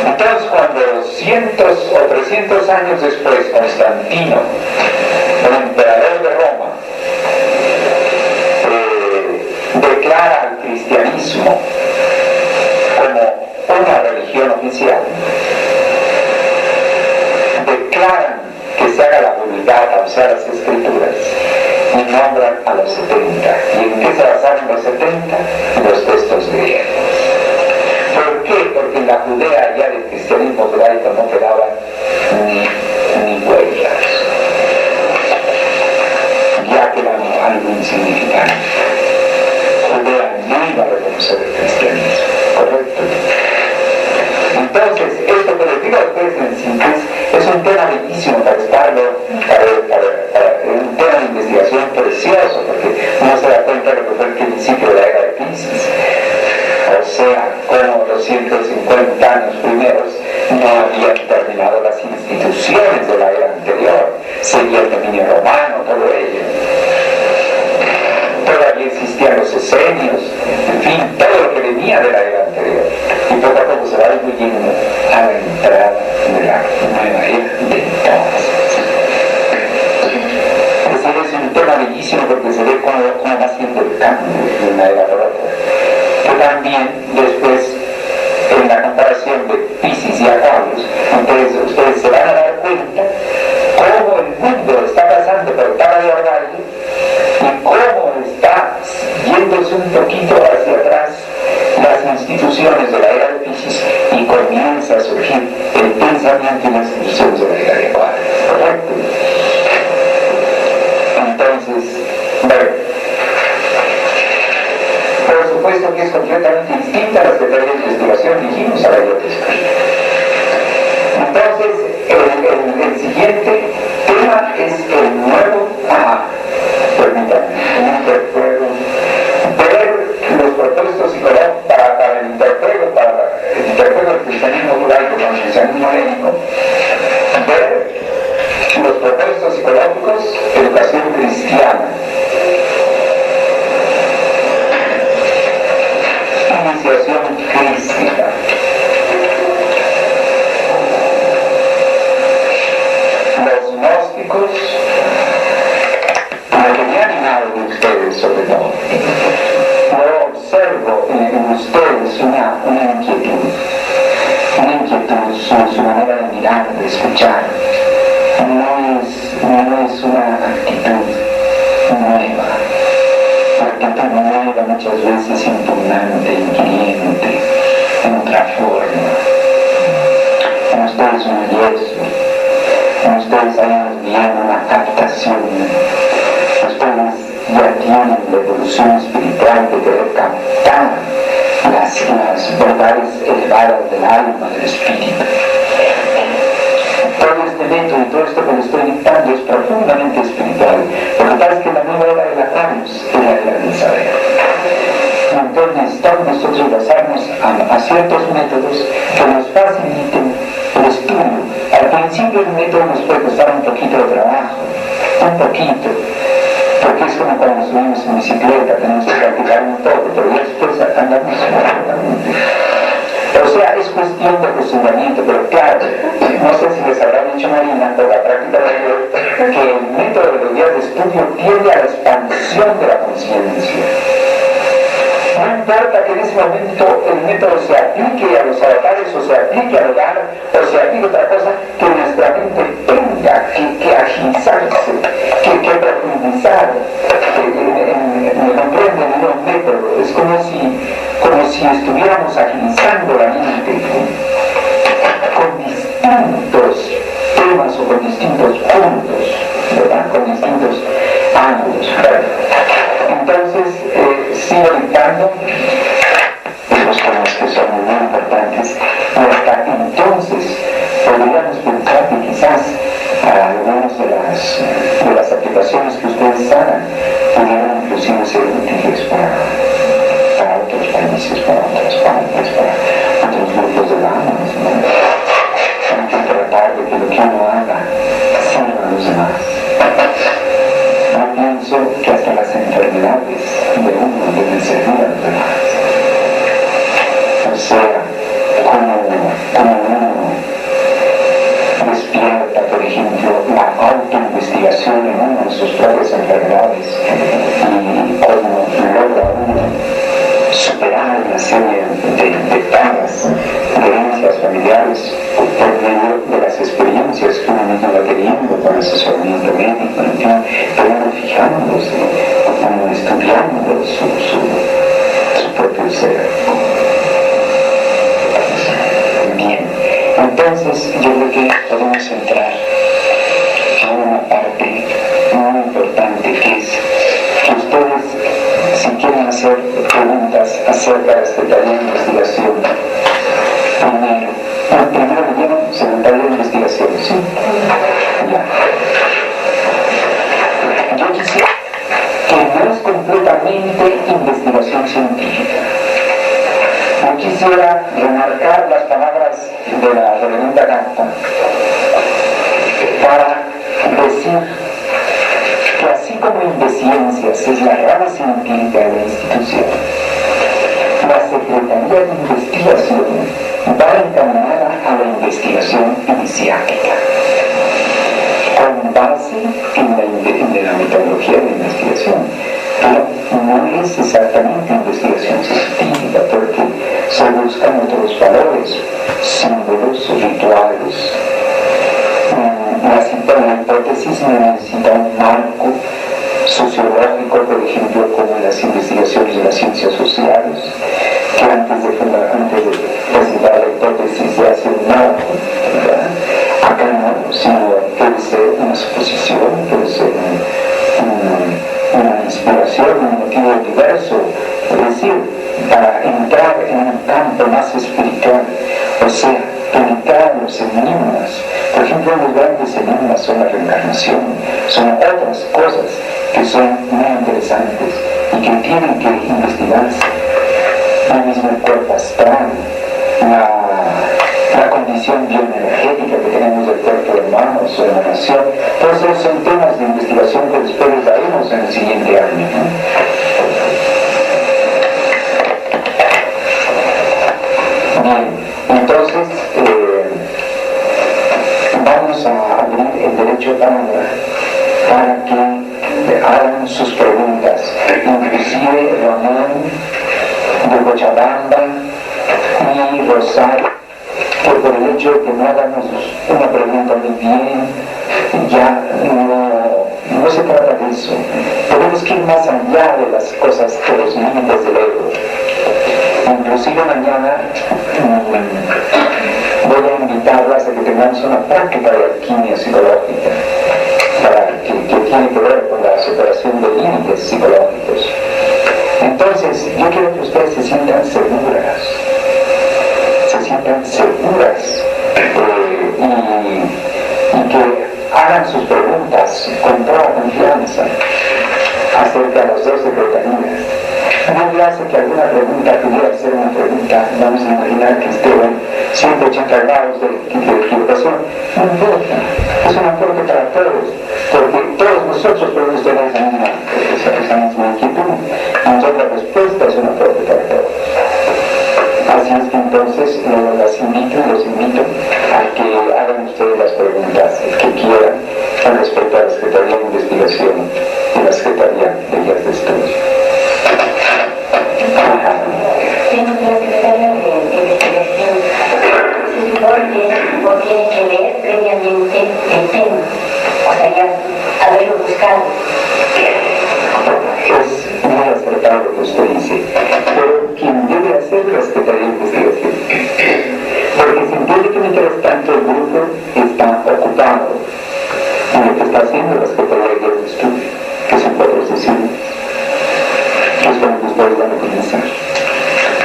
Entonces, cuando 200 o 300 años después, Constantino, el emperador de Roma, declara al cristianismo como una religión oficial, declaran que se haga la vulgata, o sea, las escrituras, y nombran a los 70. ¿Y en qué se basaron los 70? En los textos griegos. ¿Por qué? Porque en la Judea ya del cristianismo judaico no quedaban ni huellas, ya quedaban algo insignificante. Judea no iba a reconocer el cristianismo, ¿correcto? Entonces, esto que les digo a ustedes en síntesis es un tema bellísimo para estarlo, un tema de investigación precioso, porque uno se da cuenta de lo que fue el principio de la era de Piscis. O sea, como los 150 años primeros no habían terminado las instituciones de la era anterior, seguía el dominio romano, todo ello. Todavía existían los esenios, en fin, todo lo que venía de la era anterior. Y poco a poco se va diluyendo a la entrada de la nueva era de entonces. Es un tema bellísimo porque se ve cómo va siendo el cambio de una era por otra. Que también después, en la comparación de Piscis y Acuarios, entonces ustedes se van a dar cuenta cómo el mundo está pasando por etapa de orvallo y cómo está surgir el pensamiento y las instituciones de la vida adecuada. ¿Correcto? Entonces, bueno, por supuesto que es completamente distinta a las teorías de investigación, dijimos a la hipótesis. Entonces, el siguiente tema es el nuevo, permítanme, ver los propuestos psicológicos para el interpego del cristianismo judaico con el cristianismo helénico, ver los propuestos psicológicos, educación cristiana, iniciación crística. Los gnósticos, lo que me ha animado de ustedes sobre todo, yo observo en ustedes una inquietud, su manera de mirar, de escuchar, no es una actitud nueva. La actitud nueva muchas veces impugnante, inquiriente, en otra forma. En ustedes un yeso, en ustedes hay más bien una captación. Ustedes ya tienen la evolución espiritual de querer captar las verdades elevadas del alma, del espíritu. Todo este método y todo esto que le estoy dictando es profundamente espiritual. Lo que pasa es que la nueva era de la Carlos es la era del saber. Entonces necesitamos nosotros basarnos a ciertos métodos que nos faciliten el estudio. Al principio el método nos puede costar un poquito de trabajo, un poquito, porque es como cuando subimos en bicicleta, tenemos que practicar un poco, pero ya después andamos rápidamente. O sea, es cuestión de acostumbramiento, pero claro, no sé si les habrá dicho Marina por la práctica de hoy, que el método de los días de estudio tiende a la expansión de la conciencia. No importa que en ese momento el método se aplique a los avatares o se aplique al hogar o se aplique a otra cosa, que nuestra mente tenga que agilizarse, que profundizar. Me comprenden en los métodos, es como si estuviéramos agilizando la mente con distintos temas o con distintos puntos, ¿verdad? Con distintos ángulos. Entonces, sigo dictando esos temas que son muy importantes y hasta entonces podríamos pensar que quizás algunas de las aplicaciones que ustedes hagan pudieran inclusive ser útiles para otros países, para otras partes, para otros grupos de almas, ¿no? Hay que tratar de que lo que uno haga sirva a los demás. Yo pienso que hasta las enfermedades de uno deben servir a los demás. O sea, como uno despierta, por ejemplo, la autoinvestigación en uno de sus propias enfermedades y cómo logra uno superar una serie de taras, creencias familiares por medio de las experiencias que uno mismo va teniendo con asesoramiento médico, en fin, pero uno fijándose, uno estudiando su propio ser. Bien, entonces yo creo que podemos entrar a una parte muy importante que es que ustedes, si quieren hacer preguntas acerca de este taller de investigación, primero dijeron secretario de investigación, ¿sí? Ya. Yo quisiera que no es completamente investigación científica. Yo quisiera remarcar las palabras de la reverenda Ganta para decir que así como Indeciencias es la rama científica de la institución, la Secretaría de Investigación va encaminada a la investigación iniciática, con base en la metodología de investigación, pero no es exactamente investigación científica, porque se buscan otros valores, símbolos, rituales. La hipótesis necesita un marco sociológico, por ejemplo, como en las investigaciones de las ciencias sociales, que antes de presentar la hipótesis se hace un los enigmas. Por ejemplo, los grandes enigmas son la reencarnación, son otras cosas que son muy interesantes y que tienen que investigarse. El mismo cuerpo astral, la condición bioenergética que tenemos del cuerpo humano, su emanación, todos esos son temas de investigación que después les daremos en el siguiente año, ¿no? Bien, entonces vamos a abrir el derecho ahora para que hagan sus preguntas, inclusive Ramón de Cochabamba y Rosario, que por el hecho de que no hagamos una pregunta muy bien, ya no se trata de eso. Tenemos que ir más allá de las cosas, de los límites del ego. Inclusive mañana voy a invitarlas a que tengamos una práctica de alquimia psicológica que tiene que ver con la superación de límites psicológicos. Entonces, yo quiero que ustedes se sientan seguras y que hagan sus preguntas con toda confianza acerca de las dos secretarías. No le hace que alguna pregunta pudiera ser una pregunta, vamos a imaginar que estén 180 grados de equivocación. No importa, es un aporte para todos, porque todos nosotros podemos tener esa misma inquietud. Entonces la respuesta es un aporte para todos. Así es que entonces los invito a que hagan ustedes las preguntas que quieran con respecto a la Secretaría de Investigación y la Secretaría de Guías de Estudio. Siendo la Secretaría de Investigación, se supone o tiene que leer previamente el tema, o sea, ya haberlo buscado. Es muy acertado lo que usted dice, pero quien debe hacer la Secretaría de Investigación, porque se entiende que mientras tanto el grupo está ocupado en lo que está haciendo la Secretaría de Guías de Estudio, que son 4 sesiones, que es cuando ustedes van a comenzar.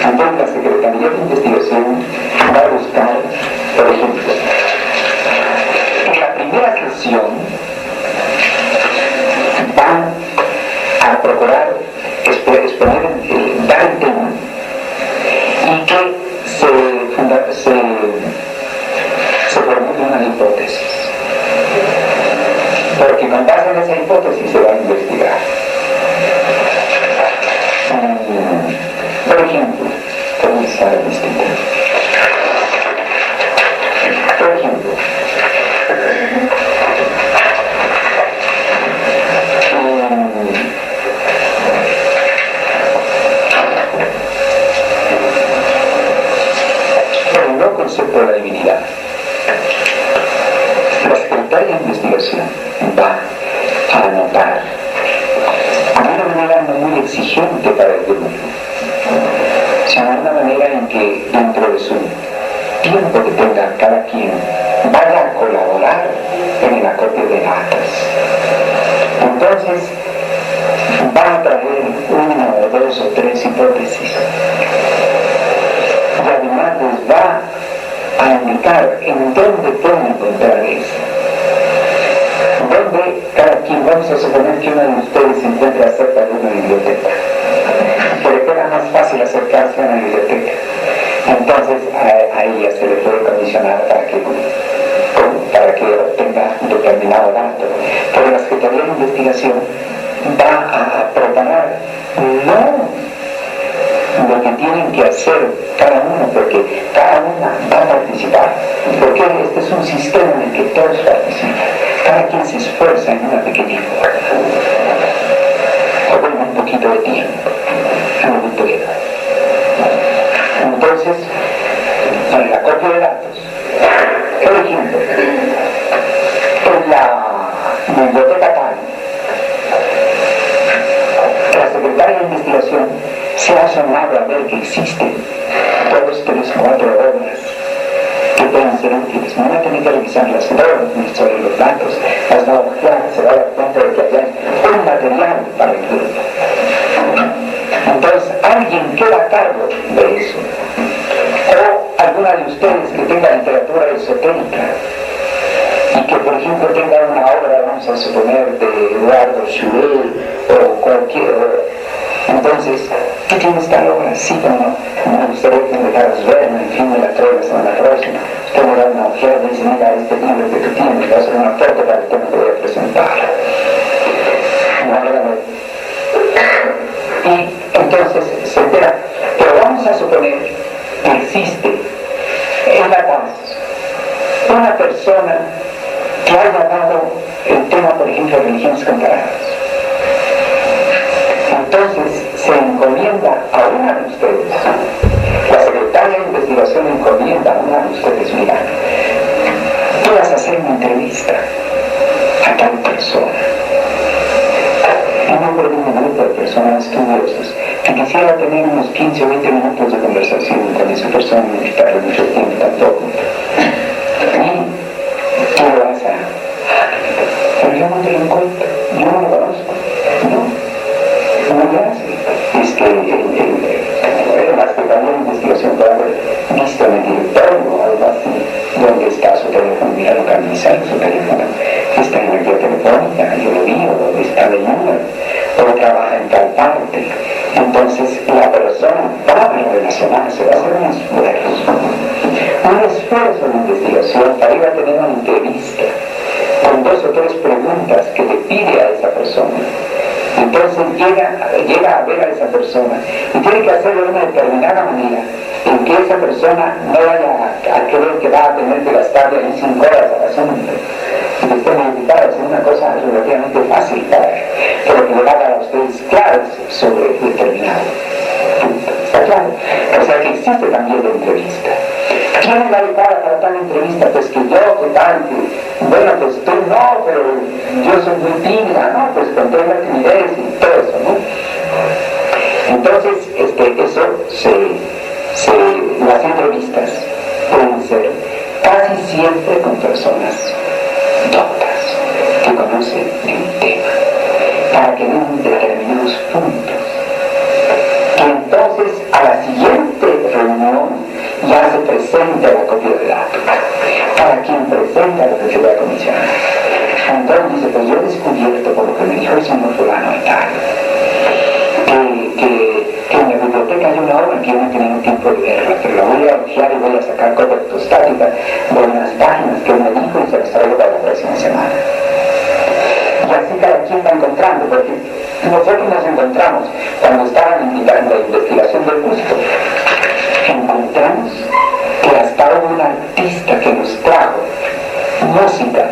Entonces la Secretaría de Investigación va a buscar, por ejemplo, en la primera sesión van a procurar exponer, dar el tema y que se formule una hipótesis, porque con base en esa hipótesis se va a investigar. Por ejemplo, ¿cómo está el distinto? Por ejemplo, el nuevo concepto de la divinidad. La Secretaría de Investigación va a anotar de una manera no muy exigente para el grupo, sino de una manera en que dentro de su tiempo que tenga cada quien vaya a colaborar en el acopio de datos. Entonces va a traer 1 o 2 o 3 hipótesis y además les va a indicar en dónde pueden encontrar eso. Donde cada quien, vamos a suponer que uno de ustedes se encuentra cerca de una biblioteca, que le queda más fácil acercarse a una biblioteca. Entonces a ella se le puede condicionar para que obtenga un determinado dato. Pero la Secretaría de Investigación va a preparar no lo que tienen que hacer cada uno, porque cada una va a participar, porque este es un sistema en el que todos participan, cada quien se esfuerza en una pequeña forma, o bueno, un poquito de tiempo, un poquito de edad. Entonces, con el acopio de datos, por ejemplo, en la biblioteca tal, la Secretaría de Investigación se ha asombrado a ver que existen 2, 3, 4 obras que pueden ser útiles. No va a tener que revisarlas todas sobre los datos, las va a ojear, se va a dar cuenta de que hay un material para el grupo. Entonces, alguien queda a cargo de eso. O alguna de ustedes que tenga literatura esotérica y que por ejemplo tenga una obra, vamos a suponer, de Eduardo Schubert o cualquier. Entonces, ¿qué tiene esta obra? Sí, como me gustaría que me dejaras ver, en fin, me la traigo la semana próxima. Usted me da una ojeada y dice, mira, este libro que tú tienes, va a hacer una foto para que me voy a presentar. Y entonces se entera. Pero vamos a suponer que existe en La Paz una persona que haya dado el tema, por ejemplo, de religiones comparadas. Entonces se encomienda a una de ustedes, la secretaria de investigación encomienda a una de ustedes, mira, tú vas a hacer una entrevista a tal persona, en nombre de un grupo de personas estudiosas que quisiera tener unos 15 o 20 minutos de conversación con esa persona, no quitarle mucho tiempo tampoco, y tú lo vas a... Pero yo no te lo encuentro, yo no lo conozco, no me hace. Es que la Secretaría de Investigación puede haber visto en el directorio, además dónde está su teléfono, mira, localizar su teléfono, está en la guía telefónica, yo lo vi, o dónde está el número, o trabaja en tal parte. Entonces la persona va a relacionarse, va a hacer un esfuerzo de investigación para ir a tener una entrevista con 2 o 3 preguntas que le pide a esa persona. Entonces llega a ver a esa persona y tiene que hacerlo de una determinada manera en que esa persona no vaya a creer que va a tener que gastarle ahí 5 horas al asunto y que esté modificado, es una cosa relativamente fácil para él, pero que le va a dar a ustedes claves sobre determinado punto. ¿Está claro? O sea que existe también la entrevista. ¿Quién va a llevar para tal entrevista? Pues que yo, que tal, que... Bueno, pues tú no, pero yo soy muy tímida, ¿no? Pues con toda la timidez y todo eso, ¿no? Entonces, las entrevistas pueden ser casi siempre con personas doctas, que conocen de un tema, para que den determinados puntos. Que entonces, a la siguiente reunión, ya se presenta la copia de datos para quien presenta lo que se va a comisionar. Entonces dice, pues yo he descubierto por lo que me dijo el señor fulano y tal, que en la biblioteca hay una obra que yo no he tenido tiempo de verla, pero la voy a ojear y voy a sacar copia ortostática de unas páginas que él me dijo y se las traigo para la próxima semana. Y así cada quien va encontrando, porque nosotros nos encontramos cuando estaban en la investigación del gusto. Encontramos que hasta hubo un artista que nos trajo música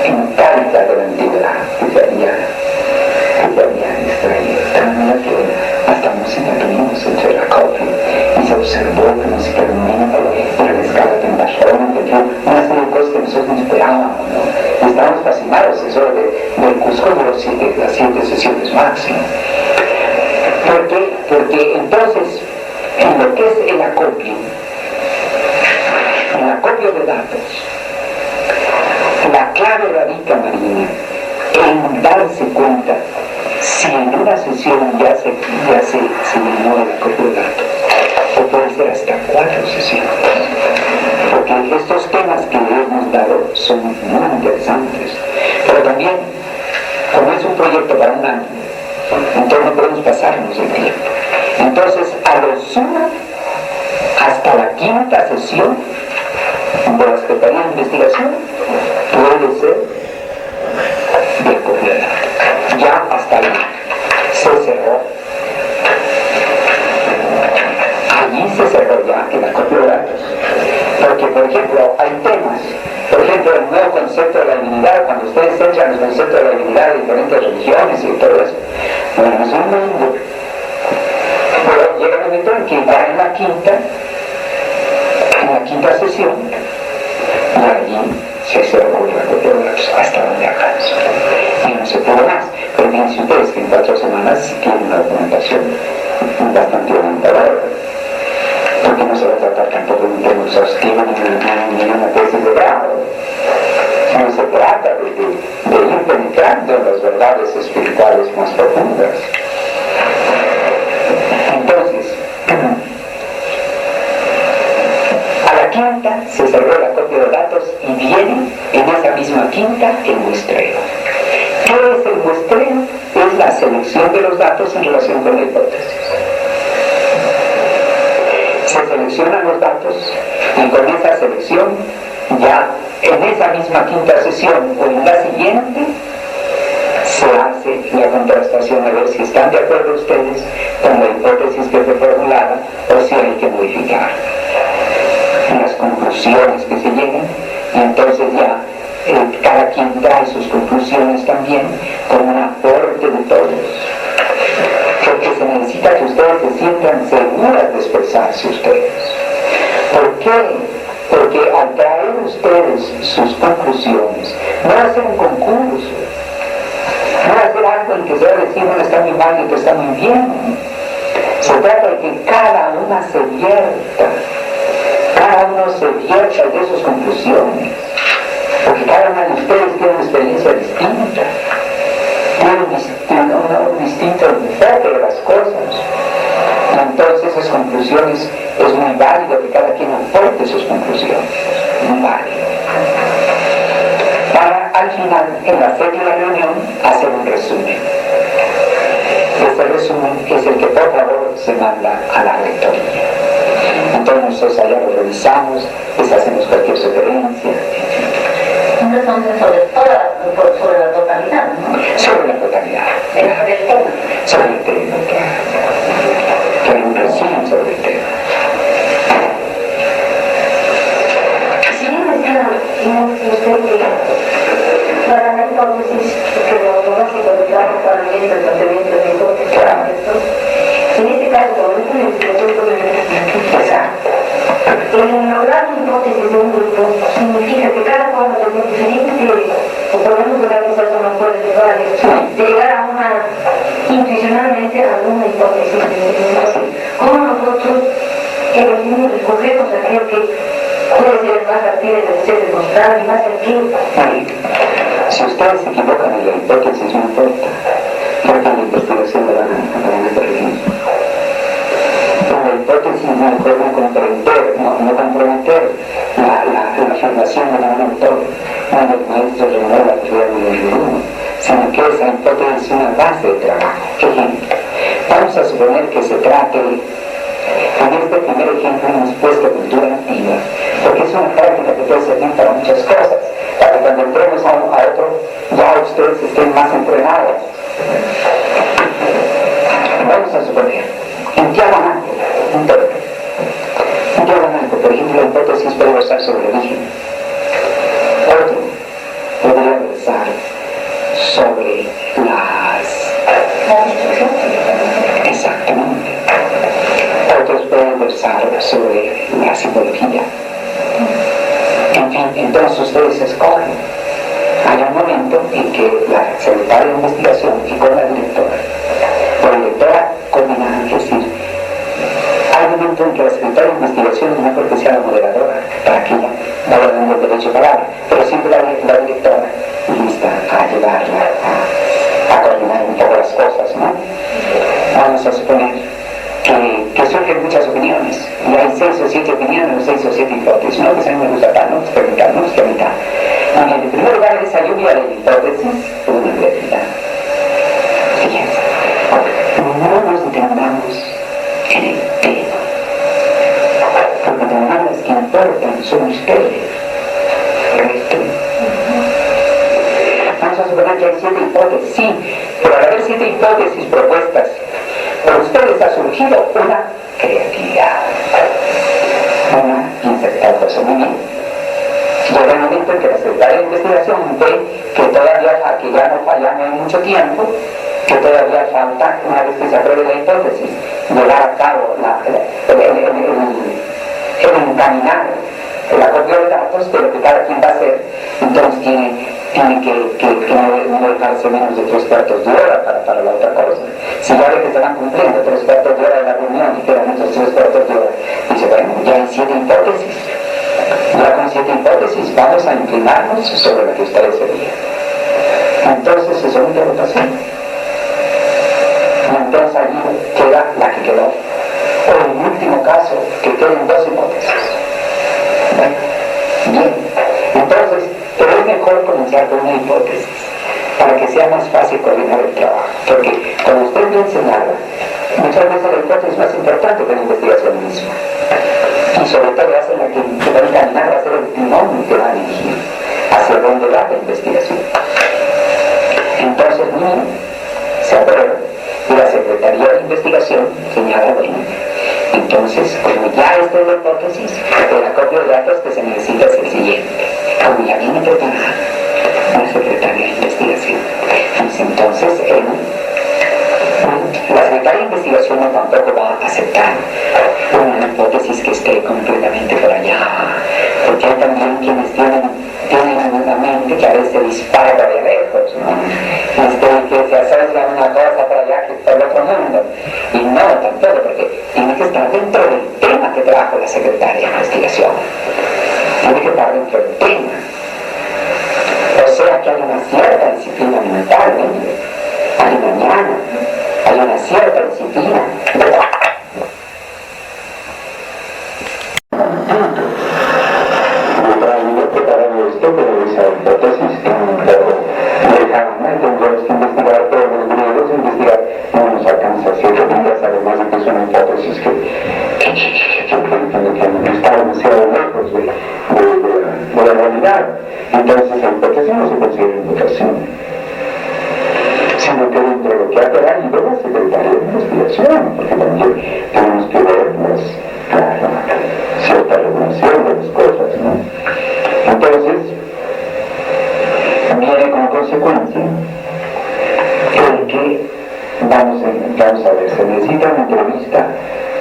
incaica de la antigüedad que se había extraído. Tan mala que hasta música tuvimos entre la copia y se observó que música lumínica por la escala de Tembachón, una serie de cosas que nosotros no esperábamos, ¿no? Y estábamos fascinados, eso del Cusco de las 7 sesiones máximo. Porque entonces, en lo que es el acopio de datos, la clave radica, Marina, en darse cuenta si en una sesión ya se llenó el acopio de datos, o puede ser hasta 4 sesiones, porque estos temas que le hemos dado son muy interesantes, pero también, como es un proyecto para un año, entonces no podemos pasarnos el tiempo. Entonces, a lo sumo, hasta la 5ª sesión de la Secretaría de Investigación puede ser de acopio de datos. Ya hasta ahí se cerró. Allí se cerró ya el acopio de datos. Porque, por ejemplo, hay temas, por ejemplo, el nuevo concepto de la divinidad, cuando ustedes echan el concepto de la divinidad de diferentes religiones y todo eso, bueno, es un mundo. Pero llega el momento en que va en la 5ª sesión, y allí se cerró el acopio de datos hasta donde alcanzó. Y no se pudo más. Pero fíjense ustedes que en 4 semanas tienen una documentación bastante orientadora. Porque no se va a tratar tampoco de un tema exhaustivo ni una tesis de grado. No se trata de ir penetrando en las verdades espirituales más profundas. Entonces, quinta, el muestreo. ¿Qué es el muestreo? Es la selección de los datos en relación con la hipótesis. Se seleccionan los datos y con esa selección, ya en esa misma quinta sesión o en la siguiente, se hace la contrastación a ver si están de acuerdo ustedes con la hipótesis que fue formulada o si hay que modificar las conclusiones que se lleguen, y entonces ya cada quien trae sus conclusiones también con un aporte de todos, porque se necesita que ustedes se sientan seguras de expresarse ustedes. ¿Por qué? Porque al traer ustedes sus conclusiones, no hacer un concurso, no hacer algo en que se va a decir uno está muy mal y otro está muy bien. Se trata de que cada uno se vierta de sus conclusiones, porque cada uno de ustedes tiene una experiencia distinta, tiene un distinto enfoque de las cosas. Entonces esas conclusiones es muy válido que cada quien aporte sus conclusiones, muy válido. Para al final, en la séptima reunión, hacer un resumen. Este resumen es el que por favor se manda a la rectoría. Entonces nosotros allá lo revisamos, les hacemos cualquier sugerencia. Un resumen sobre la totalidad, ¿no? Sobre la totalidad. Sobre el tema. Sobre el tema, que hay un resumen sobre el tema. Si bien decía usted que para la hipótesis, que lo básico del trabajo para el planteamiento de hipótesis, en este caso, como es una investigación Exacto. el lograr una hipótesis de un grupo significa que cada cual va a tener diferentes, o por lo menos quizás son los pueblos iguales, de llegar a una, intuicionalmente, a una hipótesis. ¿Cómo nosotros elegimos, escogemos aquello que puede ser más factible de ser demostrado y más certero? Si ustedes se equivocan en la hipótesis, no importa, porque en la investigación la van a corregir. En la hipótesis no pueden comprometer la afirmación de un autor, no del maestro Renaud Latour ni del Bruno, sino que esa hipótesis es una base de trabajo. Ejemplo, vamos a suponer que se trate, en este primer ejemplo hemos puesto cultura antigua, porque es una práctica que puede servir para muchas cosas, para que cuando entremos a otro, ya ustedes estén más entrenados. Vamos a suponer, en Tiahuanaco, por ejemplo, la hipótesis puede versar sobre el origen. Otro podría versar sobre La destrucción. Exactamente. Otros pueden versar sobre la psicología. En fin, entonces ustedes escogen. Hay un momento en que la secretaria de investigación y con la directora coordinan, es decir, hay un momento en que la secretaria de investigación es mejor que sea la moderadora, para que ella vaya dando el derecho a palabra, pero siempre la directora lista a ayudarla a coordinar un poco las cosas, ¿no? Vamos a suponer que surgen muchas opiniones, y hay 6 o 7 opiniones, o 6 o 7 hipótesis, no que a mí me gusta tal, no que mitad, no que mitad. En primer lugar, esa lluvia de hipótesis es una realidad. Fíjense, no nos detengamos en el tema, porque las que importan son ustedes. ¿Correcto? Vamos a suponer que hay 7 hipótesis, sí, pero al haber 7 hipótesis propuestas por ustedes ha surgido una creatividad. Una piensa que tal cosa muy bien. Llega el momento en que la secretaria de investigación ve que todavía, que ya no hay mucho tiempo, que todavía falta, una vez que se apruebe la hipótesis, llevar a cabo el encaminar el acopio de datos de lo que cada quien va a hacer. Entonces tiene que no dejarse menos de 3/4 de hora para la otra cosa. Si ya ve que se van cumpliendo 3/4 de hora de la reunión y quedan otros 3/4 de hora, dice, bueno, ya hay 7 hipótesis. Ya con 7 hipótesis vamos a inclinarnos sobre la que ustedes serían. Entonces se somete a votación. Y entonces allí queda la que quedó. O en último caso, que queden 2 hipótesis. Bueno, bien. Entonces, pero es mejor comenzar con una hipótesis para que sea más fácil coordinar el trabajo. Porque cuando usted piensa en nada, muchas veces la hipótesis es más importante que la investigación misma. Y sobre todo va a ser la que va a encaminar, va a ser el timón que va a dirigir hacia dónde va la investigación. Entonces, se aprueba y la Secretaría de Investigación señala, bueno, entonces, como ya esta es la hipótesis, el acopio de datos que se necesita es el siguiente. Como ya viene preparada la Secretaría de Investigación, pues entonces la Secretaría de Investigación no tampoco va a aceptar una hipótesis que esté completamente por allá, porque hay también quienes tienen una mente que a veces dispara por allá lejos, ¿no? Que se asocia una cosa por allá que por el otro mundo, y no tampoco, porque tiene que estar dentro del tema que trajo la Secretaría de Investigación, tiene que estar dentro del tema. O sea que hay una cierta disciplina mental, ¿no? Hay mañana, hay una cierta disciplina. Yo preparando esto, pero esa hipótesis que un poco lejana, tendríamos que investigar todos los griegos, investigar, no nos alcanza 7 días, además de que es una hipótesis que está demasiado lejos de la realidad. Entonces la hipótesis no se considera invitación, sino que dentro de lo que ha traído la Secretaría de Investigación, porque también tenemos que ver cierta regulación de las cosas, ¿no? Entonces, viene como consecuencia el que vamos a ver, se necesita una entrevista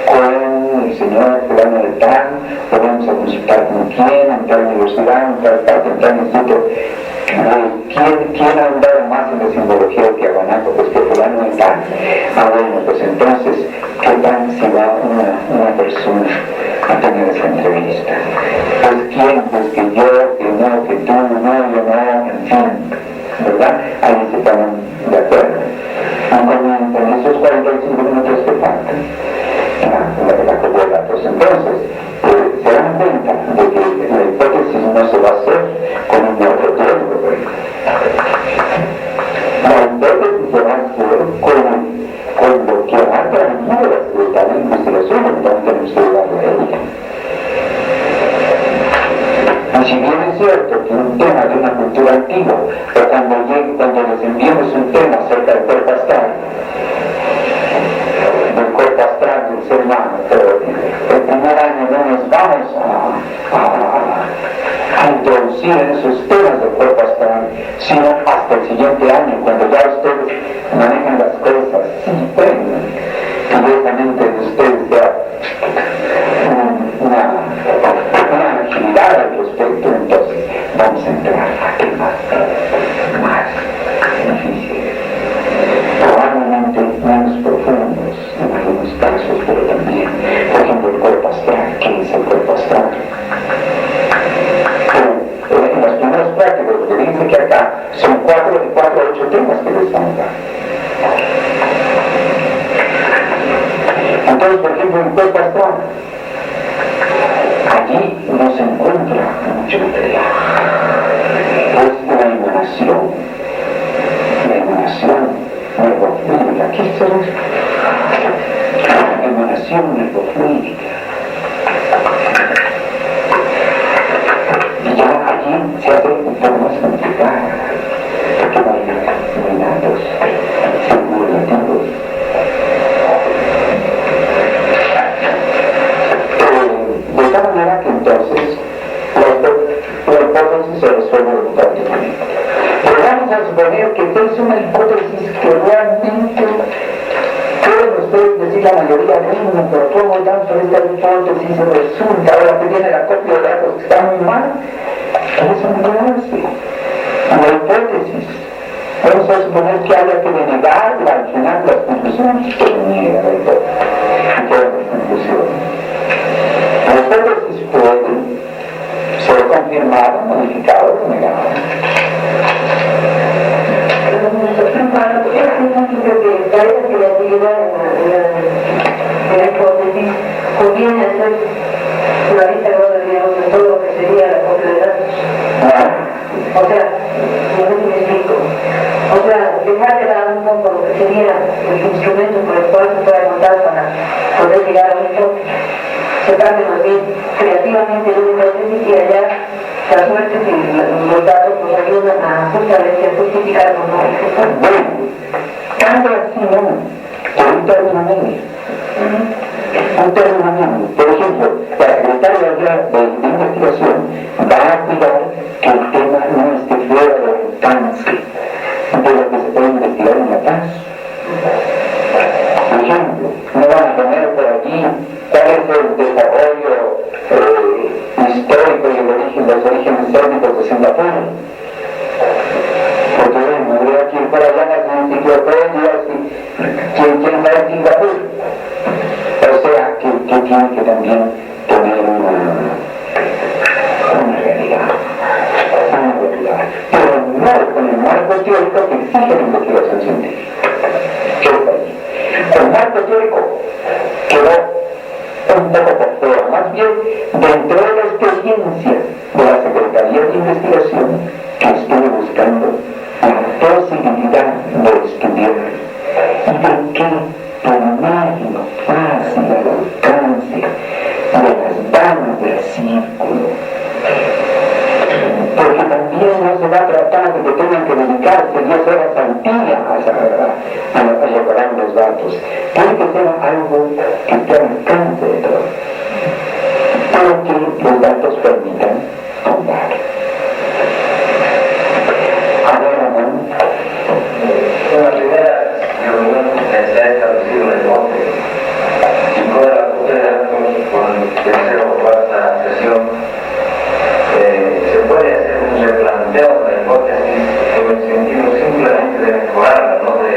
con el señor fulano de tal, o vamos a consultar con quién, en tal universidad, en tal parte, en tal instituto. ¿Quién ha andado más en la simbología del Tiahuanaco? Pues que fulano de tal. Bueno, pues entonces, ¿qué tal si va una persona a tener esa entrevista? Pues quién, pues que yo, que no, que tú, no, yo no, en fin, ¿verdad? Ahí se ponen de acuerdo. Y con esos 45 minutos que faltan, la copia de datos. Entonces, se dan cuenta de que la hipótesis no se va a hacer con un otro tiempo. La hipótesis se va a hacer con lo que ha traído la Secretaría de Investigación, que también tenemos que llevarlo a ella. Y si bien es cierto que un tema de una cultura antigua, o cuando les enviamos un tema acerca del cuerpo astral del ser humano, pero el primer año no nos vamos a introducir en esos temas del cuerpo astral, sino hasta el siguiente año, cuando ya ustedes manejan las cosas, sí, bueno, que directamente de ustedes sea una agilidad al respecto. Entonces vamos a entrar a temas más difíciles, probablemente menos profundos en algunos casos, pero también, por ejemplo, el cuerpo astral. ¿Qué es el cuerpo astral? En los primeros prácticos, porque dice que acá son 4 a 8 temas que les van a dar. Entonces, por ejemplo, el cuerpo astral, allí no se encuentra mucho material. Es la emanación nervofluídica. ¿Qué es eso? Emanación nervofluídica. Y ya allí se hace un poco más complicada, porque no hay datos circulativos. De tal manera que entonces la hipótesis se resuelve voluntariamente. Pero vamos a suponer que es una hipótesis que realmente pueden ustedes decir la mayoría de pero ¿cómo tanto esta hipótesis resulta? Ahora que viene la copia de datos que está muy mal, eso no lo hace. La hipótesis, vamos a suponer que haya que denegarla al final de las conclusiones, que niega la hipótesis y todas las conclusiones. La hipótesis puede ser confirmada, modificada o negada. Que para esa creatividad en la hipótesis conviene hacer una vista gorda, digamos, de todo lo que sería la copia de datos. O sea, no sé si me explico. O sea, dejar de lado un poco lo que sería el instrumento por el cual se puede montar para poder llegar a un hipótesis. Se parte más bien creativamente de una hipótesis y allá la suerte que los datos nos ayudan a justamente a justificar o no el hipótesis. Bueno, tanto así no, por un término medio. Un término medio. Por ejemplo, la secretaria de investigación va a cuidar que el tema no esté fuera del alcance de lo que se puede investigar en La Paz. Por ejemplo, no van a poner por aquí cuál es el desarrollo histórico y los orígenes étnicos de Singapur. Porque bueno, habría que ir por allá en las enciclopedias y quién va a Singapur. O sea, que tiene que también tener una realidad. Pero no con el marco teórico que exige la investigación científica. El marco teórico quedó un poco por fuera, más bien dentro de la experiencia de la Secretaría de Investigación que estuve buscando la posibilidad de estudiar y de que tomarlo fácil al alcance de las damas del círculo. Porque también no se va a tratar de que tengan que dedicarse 10 horas al día a elaborar los datos. Tiene que ser algo que esté al alcance de todos, para que los datos permitan ahondar. Ahora, ¿no? En la primera reunión se ha establecido el monte y toda la Corte de Datos con tercera o cuarta sesión se puede hacer un replanteo de la hipótesis en el sentido simplemente de mejorarla, no de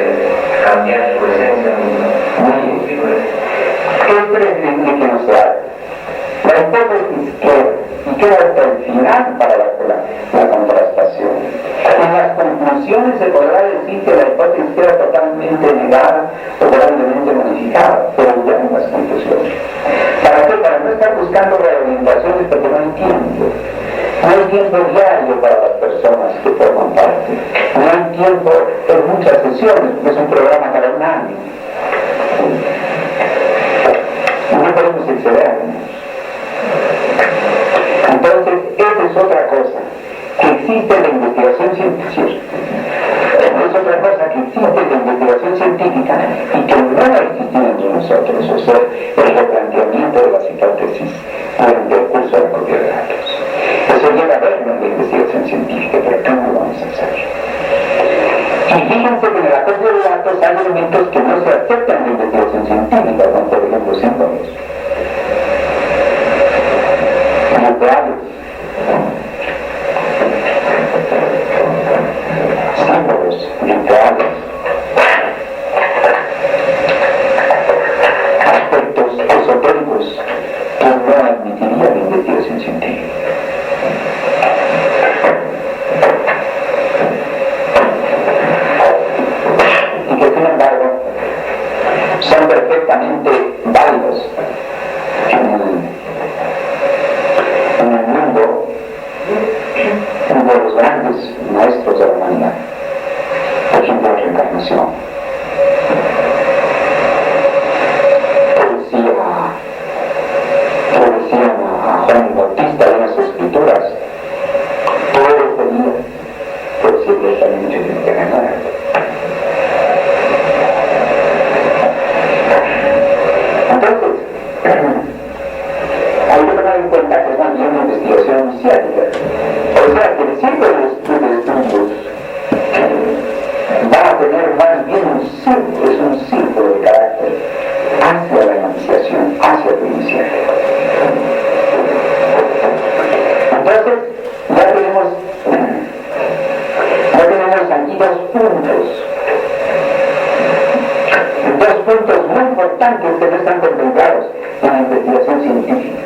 cambiar su esencia misma. Es preferible que no se haga. La hipótesis queda hasta el final para la contrastación. En las conclusiones se podrá decir que la hipótesis queda totalmente negada o totalmente modificada, pero ya en las conclusiones. ¿Para qué? Para no estar buscando reorientaciones porque no hay tiempo. No hay tiempo diario para las personas que forman parte. No hay tiempo en muchas sesiones, porque es un programa para un año. No podemos excedernos. Entonces, esa es otra cosa, que existe en la investigación científica. Es otra cosa que existe en la investigación científica y que no ha existido entre nosotros, o sea, el replanteamiento de las hipótesis durante el curso de la copia de datos. Eso llega a verlo en la investigación científica, pero acá no lo vamos a hacer. Y fíjense que en el acopio de datos hay elementos que no se aceptan en la investigación científica, como por ejemplo símbolos. Rituales. Símbolos, rituales. Aspectos esotéricos que no admitiría la investigación científica. Y que sin embargo son perfectamente válidos en el mundo de los grandes maestros de la humanidad. Por ejemplo, la reencarnación. Que decían a Juan Bautista en las escrituras: tú eres de vida, pero si eres también tienes que ganar. Entonces, hay que tomar en cuenta que es más bien una investigación iniciática. O sea, que el ciclo de estudios va a tener más bien un círculo de carácter hacia la iniciación, hacia lo inicial. Entonces, ya tenemos aquí dos puntos muy importantes que no están contemplados en la investigación científica.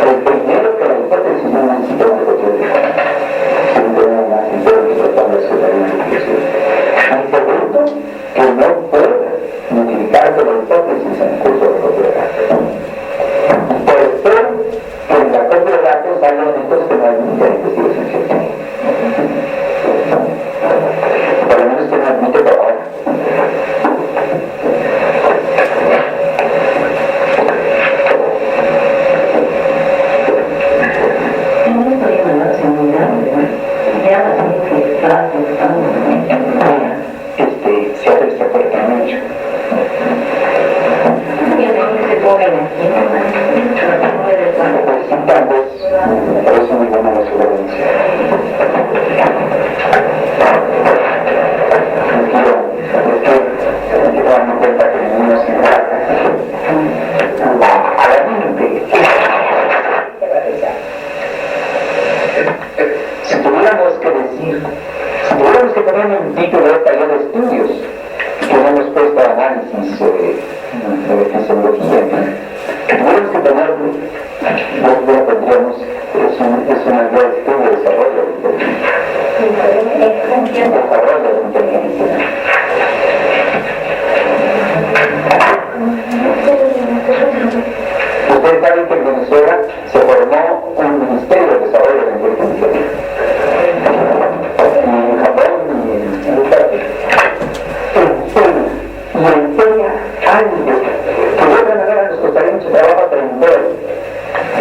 El primero, que la hipótesis no necesita un marco teórico, siempre no más teórico cuando se da una investigación. El segundo, que no puede modificarse la hipótesis en el curso de copia de datos. Tercero, que en la copia de datos hay elementos que no admiten investigación científica. decir, si tuviéramos que poner un título de taller de estudios que no hemos puesto a análisis de fisiología, que tuviéramos que ponerlo, lo pondríamos, es una guía de estudio de desarrollo de inteligencia. Desarrollo de inteligencia. Ustedes saben que en Venezuela se formó un Ministerio de Desarrollo de la Inteligencia. Y en Japón y en Italia. Y enseña años. Que de otra manera nos costaría mucho trabajo aprender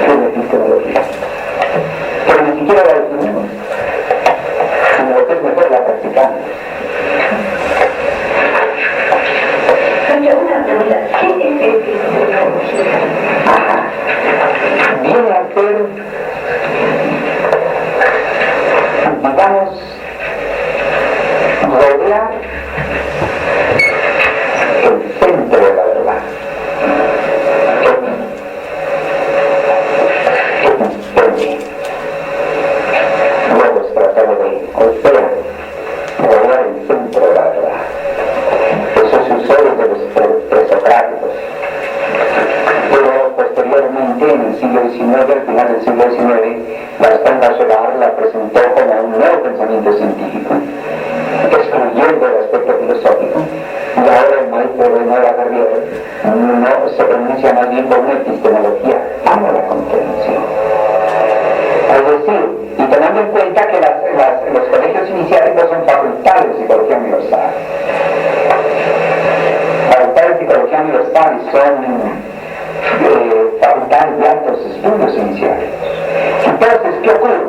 qué es epistemología. Pero ni siquiera la definimos. Sino lo que es mejor la practicamos. Una pregunta, ¿qué es epistemología? Viene a ser, digamos, rodear el centro de la verdad. Luego es tratado de, rodear el centro de la verdad. Eso se usó desde los presocráticos. Pero posteriormente, en el siglo XIX, al final del siglo XIX, Alexander Solar la presentó como un nuevo pensamiento científico, excluyendo el aspecto filosófico. Y ahora el maestro de Nueva Carriera no se pronuncia más bien por una epistemología para la comprensión. Es decir, y tomando en cuenta que los colegios iniciáticos son facultades de psicología universal. Facultades de psicología universal son facultades de altos estudios iniciales. Entonces, ¿qué ocurre?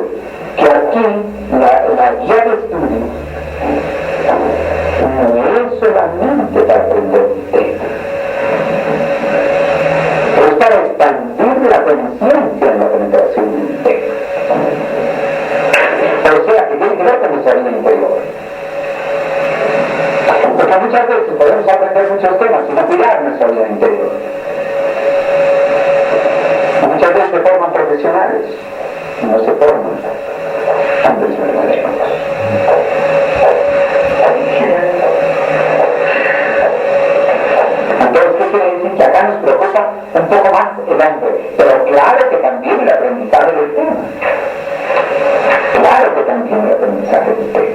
Que aquí la guía de estudio no es solamente para aprender un tema, es para expandir la conciencia en la penetración de un tema. O sea, que tiene que ver con nuestra vida interior. Porque muchas veces podemos aprender muchos temas sin cuidar nuestra vida interior. Muchas veces se forman profesionales, no se forman hombres verdaderos. Entonces, ¿qué quiere decir? Que acá nos preocupa un poco más el hombre, pero claro que también el aprendizaje del tema. Claro que también el aprendizaje del tema.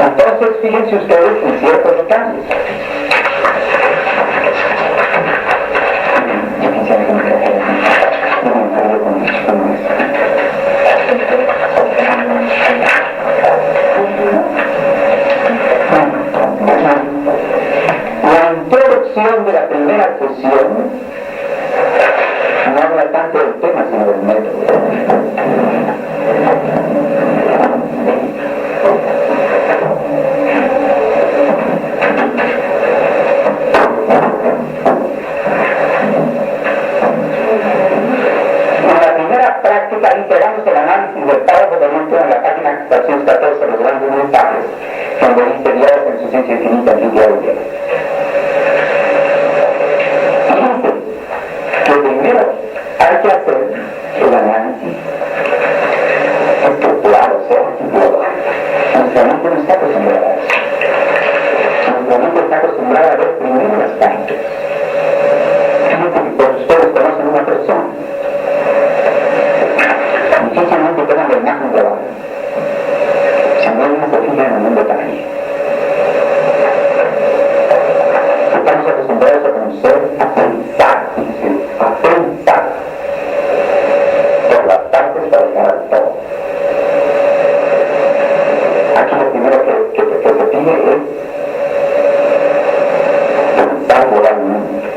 Entonces, fíjense ustedes en ciertos cambios. La introducción de la primera sesión no habla tanto del tema sino del método. Práctica, integramos el análisis del párrafo de Monte en la página 414, los grandes mensajes, donde dice Dios en su ciencia infinita en lluvia de Dios. Fíjense que primero hay que hacer el análisis estructural, o sea, global. Nuestra mente no está acostumbrada a eso. Nuestra mente está acostumbrada a ver primero las partes. Fíjense que por ustedes conocen una persona. Difícilmente tengan la imagen global. Si no uno se fija en el mundo también. Estamos acostumbrados a conocer, a pensar, por las partes para llegar al todo. Aquí lo primero que se pide es pensar globalmente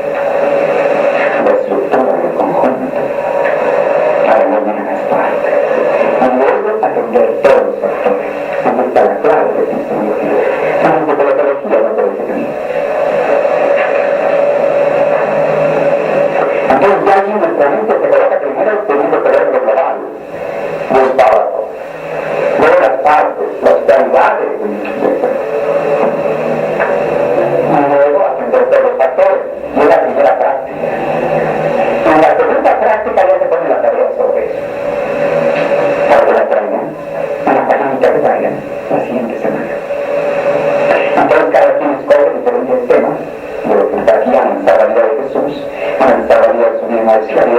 la estructura del conjunto para no mirar las partes. Y luego atender todos los factores. Ahí está la clave de la epistemología. La antropología no puede servir. Entonces ya allí nuestra mente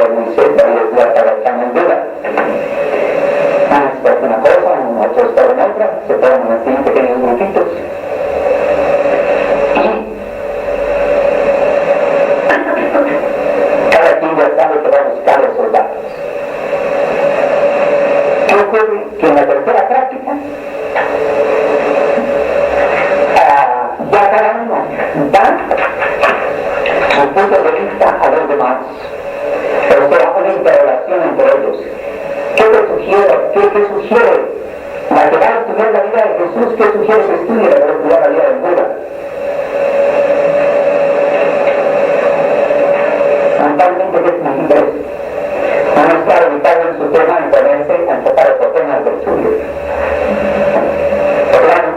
de Moisés, la vida estaba en duda. Uno está en una cosa, otro está en otra, se forman así en pequeños grupitos. Y cada quien ya sabe que va a buscar los soldados. ¿Qué ocurre? Que en la tercera práctica, ya cada uno da su punto de vista a los demás. Pero será una interrelación entre ellos. ¿Qué te sugiere? ¿Qué sugiere? La que va a estudiar la vida de Jesús, ¿qué sugiere que estudie la vida del Buda? Mentalmente, ¿qué significa eso? No está ubicado en su tema en ponerse a enfocar los temas del suyo. Claro.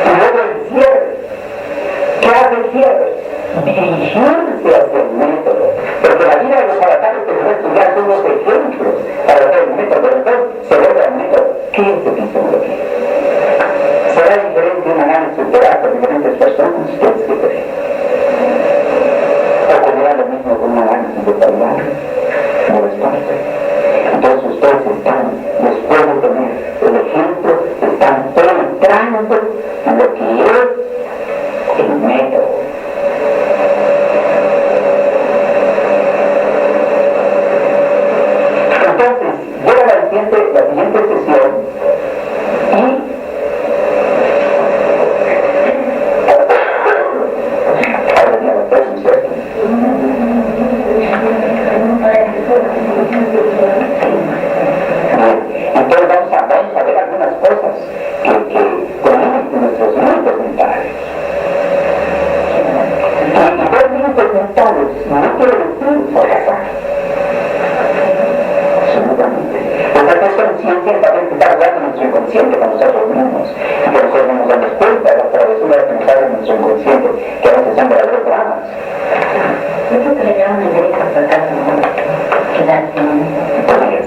Y luego el cierre. ¿Qué hace el cierre? Dirigirse hacia el método. Porque la vida de los avatares que se va a estudiar son los ejemplos para hacer el método. Pero entonces se vuelve al método. ¿Qué es epistemología? Será diferente un análisis estructural por diferentes personas. ¿Ustedes qué creen? Ocurrirá lo mismo con un análisis de calidad. No es parte. Entonces ustedes están, después de tener el ejemplo, están entrando en lo que es el método. Entonces, llega la siguiente sesión y entonces vamos a ver algunas cosas que conecten nuestros límites mentales. Y ver límites mentales no quiere decir fracasar. Absolutamente. Porque esta conciencia también está jugando nuestro inconsciente con nosotros mismos. Y que nosotros no nos damos cuenta de las travesuras que nos hacen nuestro inconsciente, que a veces son verdaderos dramas. Eso que le llaman el derecho al fracaso, quedarse en Podría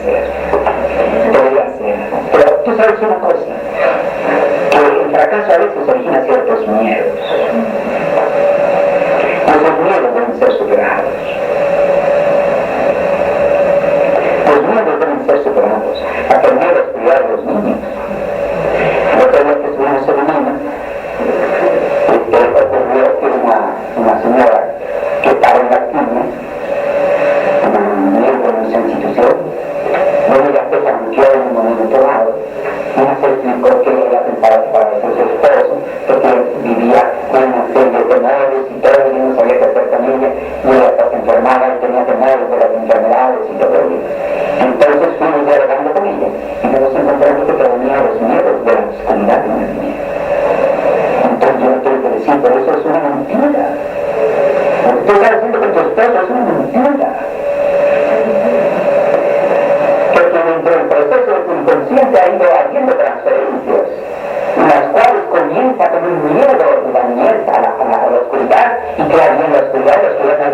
ser. Pero tú sabes una cosa, que el fracaso a veces origina ciertos miedos. Esos miedos deben ser superados. Los miedos deben ser superados. Hasta el miedo es cuidar a los niños. El otro día que estuvimos en Lima, ocurrió que una señora que estaba en la esquina, un miembro de nuestra institución, bueno, ya se franqueó en un momento dado, y nos explicó que ella pensaba que para ser su esposo, porque vivía con una serie de temores y todo, y no sabía qué hacer con ella, y ella estaba enfermada y tenía temores de las enfermedades y todo ello. Entonces fuimos dialogando con ella, y nos encontramos que tenía los miedos de la oscuridad de una niña. Entonces yo le tuve que decir, pero eso es una mentira. Lo que tú estás haciendo con tu esposo es una mentira. Porque dentro del proceso de tu inconsciente ha ido haciendo transferencias, en las cuales comienza con un miedo de la niñez a la oscuridad, y claro, en la oscuridad no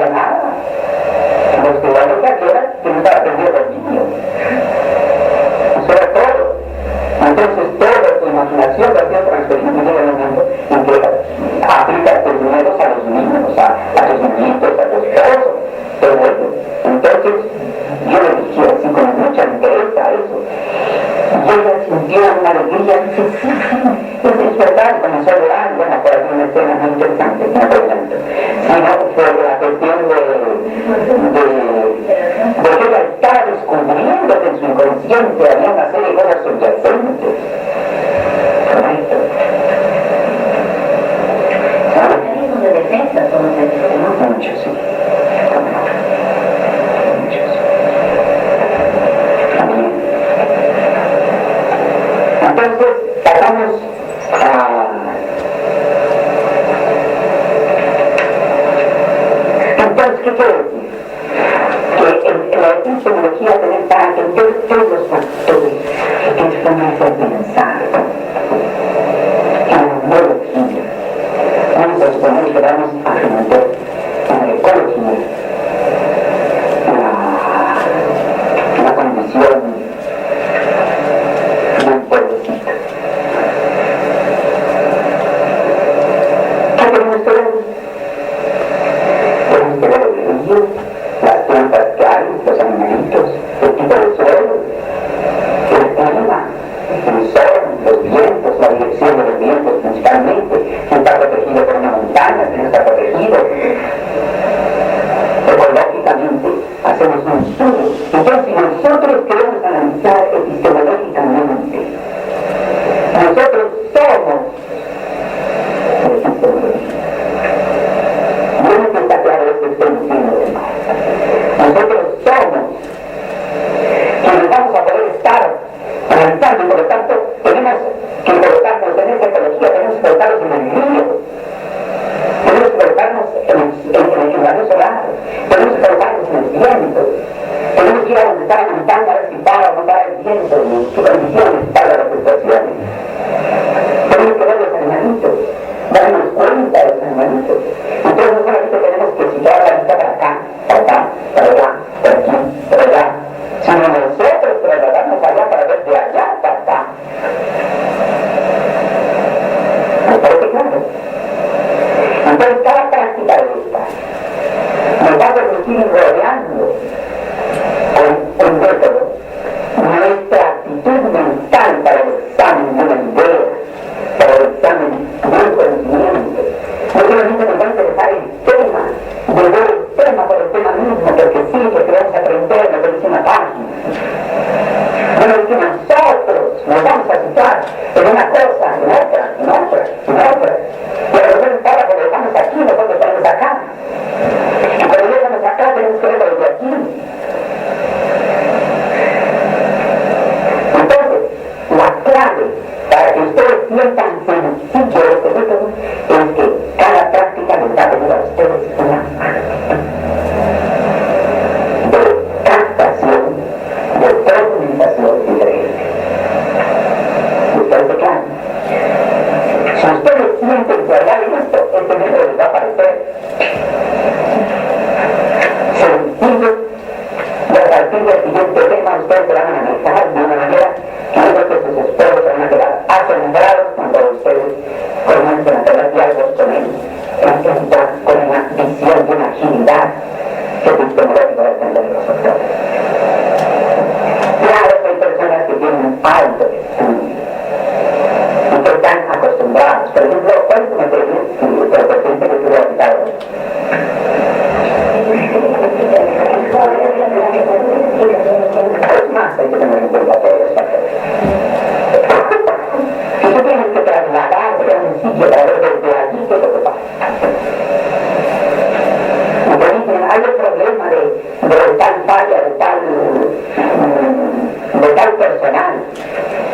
es nada. En la oscuridad lo que hacía que no estaba aprendiendo los niños. Eso era todo. Entonces toda tu imaginación va a ser transferida en el momento en que aplicas tus miedos a los niños, a tus niñitos, a tu esposo, todo eso. Entonces yo le dije así con mucha entereza a eso. Y ella sintió una alegría y dice, sí, es verdad, y comenzó a llorar. Bueno, por aquí una escena muy interesante, no te cuento. Sino fue la cuestión de que ella estaba descubriendo que en su inconsciente había una serie de cosas subyacentes. Correcto. mecanismos de defensa son los del sistema. Muchos, sí. Muchos. Entonces, pasamos Entonces, ¿qué quiere decir? Que la epistemología debe estar en todos los factores que nos hacen pensar en un nuevo giro. Vamos a suponer que vamos a meter en la ecología la condición de un pueblecito. ¿Qué tenemos que ver? tenemos que ver el río, las plantas que hay, los animalitos, el tipo de suelo, el clima, el sol, los vientos, la dirección de los vientos principalmente, si está protegido por una montaña, si no está protegido. Ecológicamente hacemos un estudio. Entonces, si nosotros queremos analizar epistemológicamente, nosotros somos epistemología. Bueno, que está claro esto que estoy diciendo. Nosotros somos quienes vamos a poder estar analizando, y por lo tanto tenemos que colocarnos en esta ecología, tenemos que colocarnos en el río, tenemos que colocarnos en la luz solar, tenemos que colocarnos en el viento, tenemos que ir a donde está la montaña a ver si para o no para el viento, en qué condiciones para las fluctuaciones. Tenemos que ver los animalitos, darnos cuenta de los animalitos. Entonces no solamente tenemos que situar la vista para acá, para acá, para allá, para aquí, para allá, sino nosotros trasladarnos allá para ver de allá para acá. ¿Me parece claro? Entonces cada práctica de esta nos va a permitir ir rodeando con un método nuestra actitud mental para el examen de una idea, para el examen de un conocimiento. No solamente nos va a interesar el tema, de ver el tema por el tema mismo, porque sí, porque vamos a aprender lo que dice una página. Bueno, es que nosotros nos vamos a situar en una cosa, en otra, en otra, en otra. Pero nosotros ahora cuando estamos aquí, nosotros estamos acá. Y cuando estamos acá, tenemos que ver desde aquí. Entonces, la clave para que ustedes sientan sencillo este método es que cada práctica les va a tener a ustedes una de captación, de profundización diferente. ¿Ustedes se claro? Si ustedes sienten que allá en esto, este método les va a parecer sencillo, y a partir del siguiente tema ustedes se van a analizar de una manera que yo creo que sus esfuerzos se van a quedar asombrados cuando ustedes comiencen a tener diálogos con él, con una visión de una agilidad epistemológica de entender los factores. Claro que hay personas que tienen un alto estudio y que están acostumbrados. Por ejemplo, ¿cuál es una pregunta que estuvo aplicado? Es más, hay que tener en cuenta todos los factores. Si tú tienes que trasladarte a un sitio para ver desde allí qué es lo que pasa. Y te dicen, hay el problema de tal falla, de tal personal.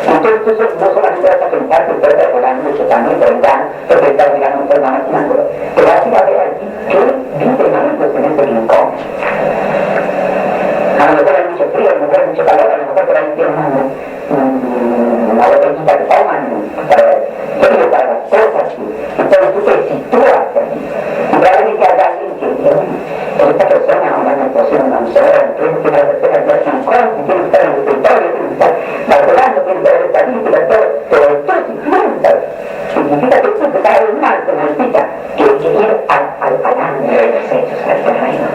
Entonces tú no solamente vas a pensar que puedes recordar mucho también, ¿verdad? Porque estás mirando un problema imaginándolo. Te vas a ir a ver aquí qué viven ellos en ese rincón. A lo mejor hay mucho frío, a lo mejor hay mucho calor, a lo mejor por ahí tienen una botellita que toman para las cosas. Entonces tú te sitúas aquí. Y realmente hay alguien que dice, esta persona ahora me posee una mujer, entonces que la persona ya es un coche, tiene que estar en el escritorio, tiene que estar calculando, tiene que haber estadísticas, todo. Pero tú si piensas, significa que tú te caes mal, te necesita que ir al año de los hechos, al terreno.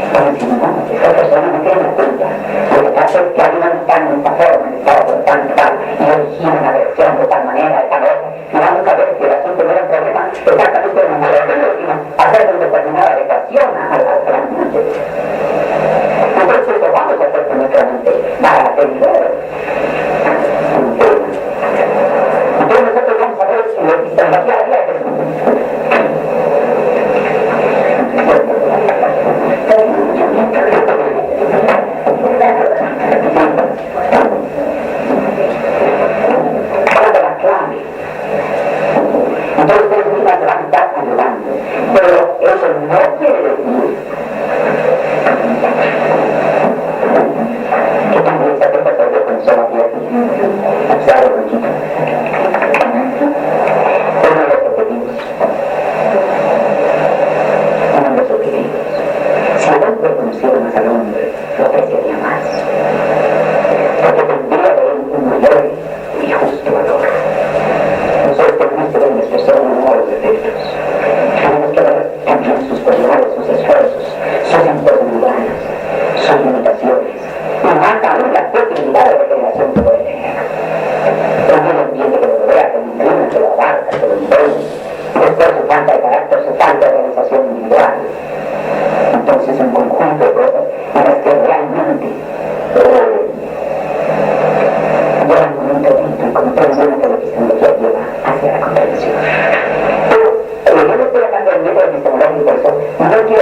Como si no, esa persona no tiene una culpa. Lo que pasa es que algunos están en esta forma, en esta otra, tal, y originan una versión de tal manera, de tal otra. Y vamos a ver que el asunto no era un problema exactamente de manera sino hacer una determinada adecuación a la mente. Entonces eso vamos a hacer con nuestra mente para atender un tema. Entonces nosotros vamos a ver en la epistemología de la vida entonces ustedes mismas van a estar ayudando, pero eso no quiere decir que también se puede hacer con solo aquí, ¿sabe, Rochita? Uno de los objetivos, si vos reconocieras al hombre, lo apreciaría más, porque tendría de él un mayor y justo valor. Nosotros tenemos que ver en expresión uno de los defectos. Tenemos que ver también sus cualidades Igual que